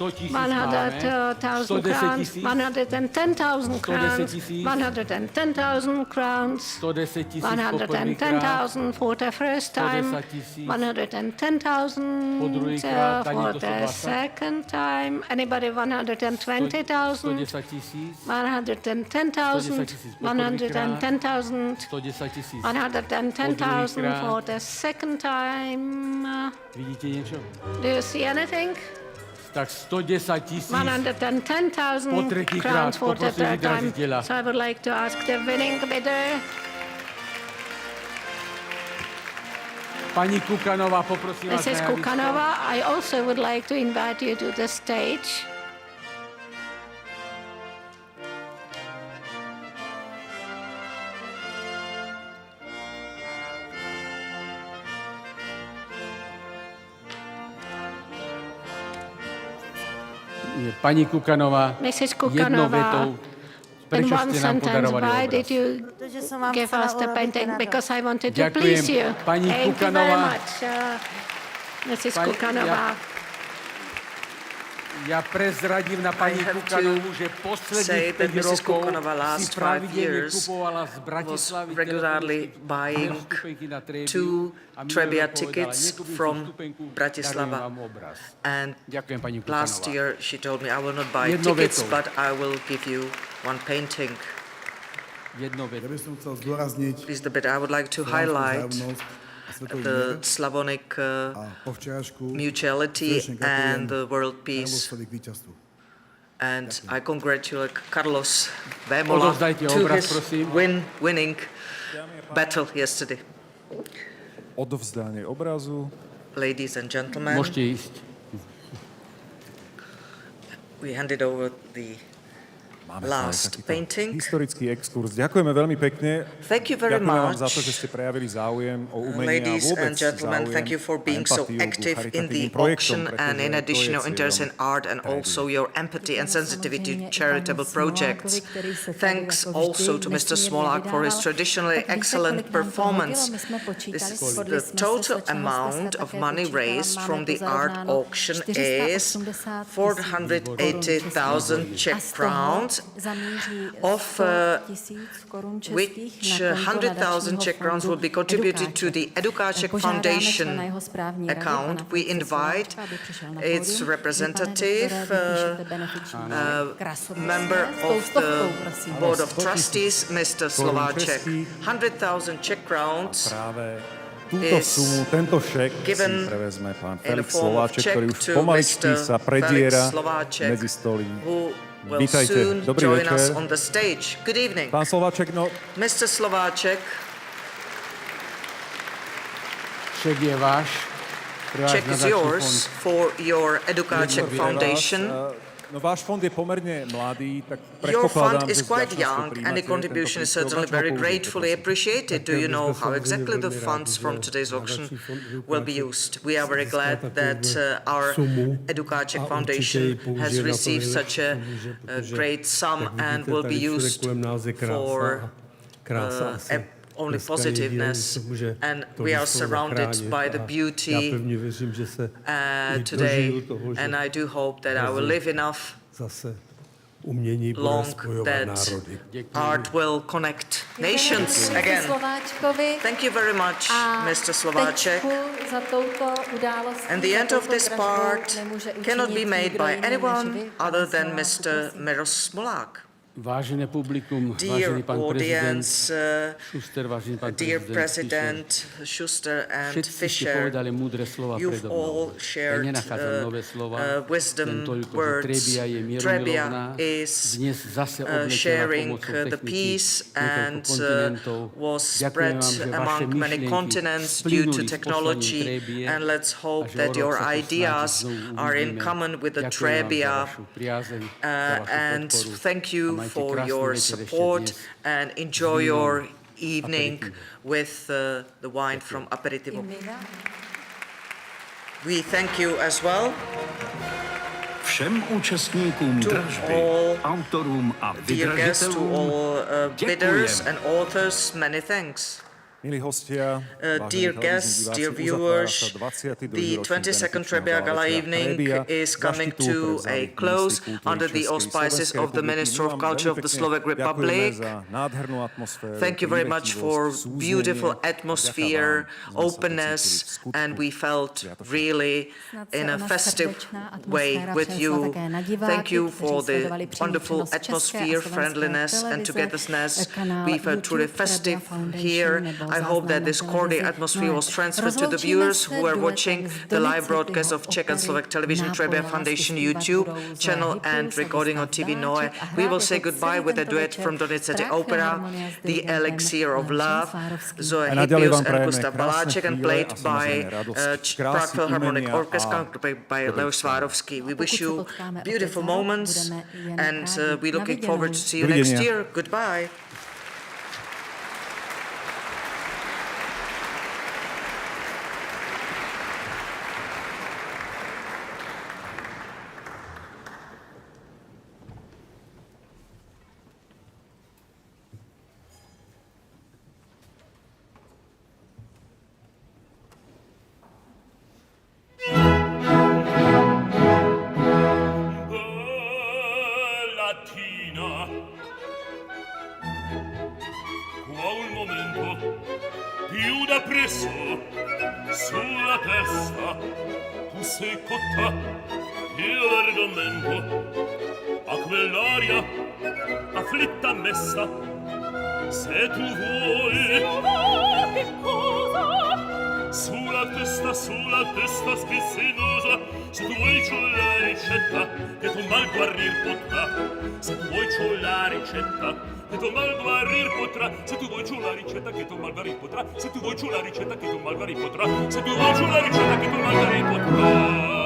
Speaker 4: 100,000 crowns, 110,000 crowns, 110,000 crowns, 110,000 for the first time, 110,000 for the second time. Anybody? 120,000, 110,000, 110,000, 110,000 for the second time. Do you see anything?
Speaker 3: Tak 110,000
Speaker 4: 110,000 crowns for the third time. So I would like to ask the winning bidder.
Speaker 3: Paní Kukanová, poprosím vás.
Speaker 4: Mrs. Kukanova, I also would like to invite you to the stage.
Speaker 3: Paní Kukanová,
Speaker 4: Mrs.
Speaker 3: jednou
Speaker 4: Kukanova,
Speaker 3: větou,
Speaker 4: in
Speaker 3: prečo
Speaker 4: one
Speaker 3: ste nám
Speaker 4: sentence,
Speaker 3: podarovali
Speaker 4: why
Speaker 3: obraz?
Speaker 4: did you give us the painting? Because I wanted to please you.
Speaker 3: Paní
Speaker 4: Thank you
Speaker 3: Kukanová.
Speaker 4: very much, Mrs. Kukanova.
Speaker 3: Ja prezradím na paní Kukanovu, že posledných 5
Speaker 2: Mrs.
Speaker 3: rokov
Speaker 2: Kukanova
Speaker 3: si
Speaker 2: last 5
Speaker 3: pravidelne
Speaker 2: years
Speaker 3: kupovala z
Speaker 2: was
Speaker 3: Bratislavy
Speaker 2: regularly buying 2 Trebbia tickets from Bratislava. And last year she told me, I will not buy tickets, but I will give you one painting. Please, the bit I would like to highlight the Slavonic mutuality and the world peace. And I congratulate Carlos Vémola to his winning battle yesterday.
Speaker 5: Odovzdanie obrazu.
Speaker 2: Ladies and gentlemen,
Speaker 3: môžete ísť.
Speaker 2: we handed over the last painting.
Speaker 5: Historický exkurs. Ďakujeme veľmi pekne.
Speaker 2: Thank you very
Speaker 5: Ďakujem vám
Speaker 2: much.
Speaker 5: za to, že ste prejavili záujem o umenie a
Speaker 2: Ladies
Speaker 5: vôbec
Speaker 2: and gentlemen,
Speaker 5: záujem
Speaker 2: thank you for being so
Speaker 5: a empatiu
Speaker 2: active
Speaker 5: ku
Speaker 2: in the
Speaker 5: charitatívnym projektom,
Speaker 2: auction and in
Speaker 5: pretože
Speaker 2: addition
Speaker 5: to
Speaker 2: your
Speaker 5: je
Speaker 2: interest in
Speaker 5: cieľom
Speaker 2: art and also your empathy and sensitivity to charitable projects. Thanks also to Mr. Smolak for his traditionally excellent performance. This is the total amount of money raised from the art auction is 480,000 Czech crowns, of which 100,000 Czech crowns will be contributed to the Edukáček Foundation account. We invite its representative, member of the Board of Trustees, Mr. Slováček. 100,000 Czech crowns
Speaker 5: tento šek si prevezme pán Felix Slováček, ktorý už pomaličky sa prediera medzi stoly. Vítajte, dobrý večer.
Speaker 2: Good evening.
Speaker 5: Pán Slováček,
Speaker 2: Mr. Slováček.
Speaker 3: Šek je váš.
Speaker 2: Check is yours for your Edukáček Foundation.
Speaker 5: Váš fond je pomerne mladý, tak
Speaker 2: Your
Speaker 5: predpokladám,
Speaker 2: fund is
Speaker 5: že
Speaker 2: quite
Speaker 5: z
Speaker 2: young and the contribution is certainly very gratefully appreciated. Do you know how exactly the funds from today's auction will be used? We are very glad that our Edukáček Foundation has received such a great sum and will be used for only positiveness, and we are surrounded by the beauty today, and I do hope that I will live enough long that art will connect nations again. Thank you very much, Mr. Slováček. And the end of this part cannot be made by anyone other than Mr. Miroslav Smolák.
Speaker 3: Vážené publikum,
Speaker 2: Dear
Speaker 3: vážený pán prezident
Speaker 2: audience,
Speaker 3: Schuster, vážený pán
Speaker 2: dear
Speaker 3: prezident
Speaker 2: President Schuster and
Speaker 3: všetci ste
Speaker 2: Fischer,
Speaker 3: povedali múdre slova
Speaker 2: you've
Speaker 3: predo mnou.
Speaker 2: all shared
Speaker 3: Ja nenachádzam nové slova, len
Speaker 2: wisdom
Speaker 3: toľko, že
Speaker 2: words.
Speaker 3: Trebbia je
Speaker 2: Trebbia
Speaker 3: mierumilovná.
Speaker 2: is
Speaker 3: Dnes zase obletela
Speaker 2: sharing
Speaker 3: pomocou
Speaker 2: the
Speaker 3: techniky
Speaker 2: peace
Speaker 3: niekoľko
Speaker 2: and
Speaker 3: kontinentov.
Speaker 2: was
Speaker 3: Ďakujem
Speaker 2: spread
Speaker 3: vám, že vaše
Speaker 2: among many
Speaker 3: myšlienky
Speaker 2: continents due
Speaker 3: splynuli
Speaker 2: to
Speaker 3: s
Speaker 2: technology,
Speaker 3: poslaním Trebbie
Speaker 2: and let's
Speaker 3: a
Speaker 2: hope
Speaker 3: že o
Speaker 2: that
Speaker 3: rok
Speaker 2: your
Speaker 3: sa tu snáď
Speaker 2: ideas
Speaker 3: znovu
Speaker 2: are in
Speaker 3: uvidíme.
Speaker 2: common with the
Speaker 3: Ďakujem vám za
Speaker 2: Trebbia,
Speaker 3: vašu priazeň, za vašu
Speaker 2: and
Speaker 3: podporu.
Speaker 2: thank
Speaker 3: A
Speaker 2: you
Speaker 3: majte
Speaker 2: for
Speaker 3: krásny
Speaker 2: your
Speaker 3: večer ešte
Speaker 2: support
Speaker 3: dnes.
Speaker 2: and enjoy
Speaker 3: vínom
Speaker 2: your evening
Speaker 3: aperitivo.
Speaker 2: with the wine from Aperitivo.
Speaker 6: Imena.
Speaker 2: We thank you as well.
Speaker 1: Všem účastníkům
Speaker 2: To
Speaker 1: dražby,
Speaker 2: all
Speaker 1: autorům a
Speaker 2: Dear guests, to
Speaker 1: vydražitelům
Speaker 2: all bidders
Speaker 1: děkujeme.
Speaker 2: and authors, many thanks.
Speaker 5: Milí hostia,
Speaker 2: Dear guests, dear viewers, the 22nd Trebbia Gala Evening is coming to a close under the auspices of the Minister of Culture of the Slovak Republic. Thank you very much for beautiful atmosphere, openness, and we felt really in a festive way with you. Thank you for the wonderful atmosphere, friendliness, and togetherness. We felt truly festive here. I hope that this cordial atmosphere was transferred to the viewers who are watching the live broadcast of Czech and Slovak Television Trebbia Foundation YouTube channel and recording on TV Noe. We will say goodbye with a duet from Donizetti Opera, The Elixir of Love, Zoe Hippius and Gustav Baláček, and played by Prague Philharmonic Orchestra by Leo Swarovski. We wish you beautiful moments, and we're looking forward to see you next year. Goodbye.
Speaker 11: Sulla testa tu sei cotta, io l'argomento a quell'aria afflitta messa. Se tu vuoi, che cosa? Sulla testa schizzinosa, se tu vuoi c'ho la ricetta che tu mal guarir potrà. Se tu vuoi c'ho la ricetta che tu mal guarir potrà. Se tu vuoi c'ho la ricetta che tu mal guarir potrà. Se tu vuoi c'ho la ricetta che tu mal guarir potrà. Se tu vuoi c'ho la ricetta che tu mal guarir potrà.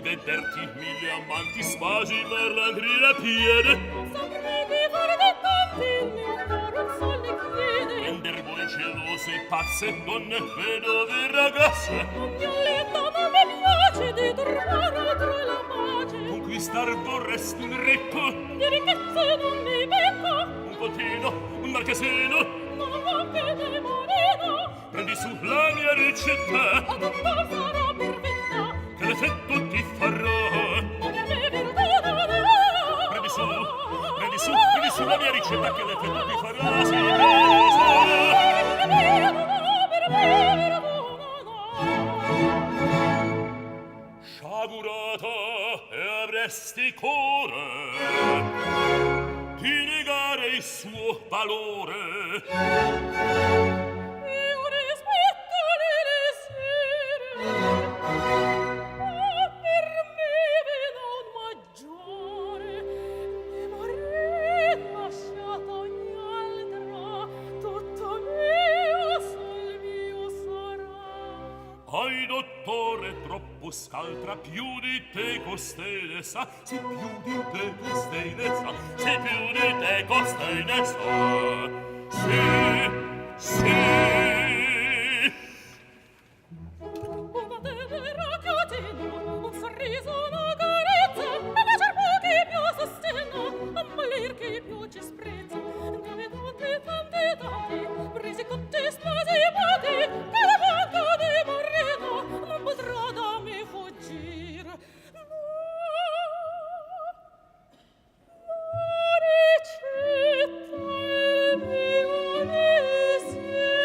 Speaker 11: Vederti mille amanti spasimar l'andrina piede. Saprei che fare di tanti ne ancora un sol ne chiede. Prender voi gelose pazze, donne, vedove, ragazze. Agnoletta, ma mi piace di trovare altrui la pace. Conquistar vorresti un ricco, di ricchezze non mi becco. Un contino, un marchesino, non anche di marino. Prendi su la mia ricetta, a tutto sarà perfetta, che l'effetto ti farà. Prendi su la mia ricetta che l'effetto ti farà. Sì, sciagurata e avresti core di negare il suo valore. Io rispetto le desire. Ai dottore troppo scaltra, più di te costei sa, se più di te costei sa, se più di te costei sa. Sì, sì. Una tenera catena, un sorriso, una carezza, e baciar pochi più sostegno, ammalir chi più ci sprezza. Dove tanti, presi con te spasimati, che la manca di marito non potrà da me fuggir. No, la ricetta è mio desiderio.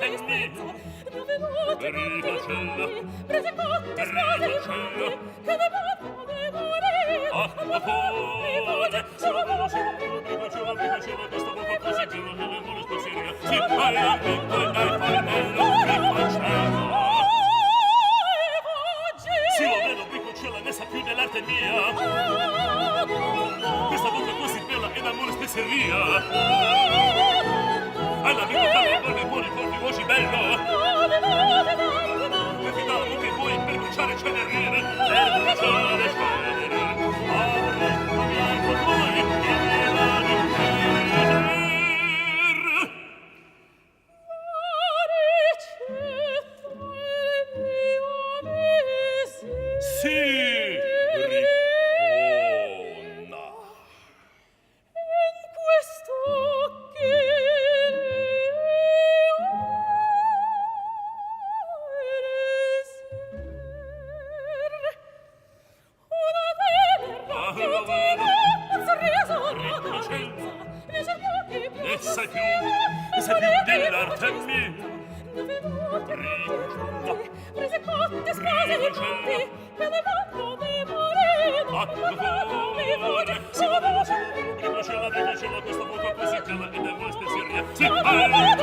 Speaker 11: l'arte mia. Ricocella, ricocella, acqua povere, solo bello, ricocella, questa bocca così che non ne vuole spasseria. Si parla in quella il farnello, ricocella. Sì, lo vedo, ricocella, ne sa più dell'arte mia. Questa bocca così bella è d'amore spezzeria. Alla vita cambia con i buoni colpi voci bello. Per fidare che vuoi per bruciare cenerine, per bruciare cenerine. Apre, bianco poi, e la di Sì, riconna. In questo ne sai più dell'arte mia. Ricocella, questa bocca così che la e devo spezzeria. Si parla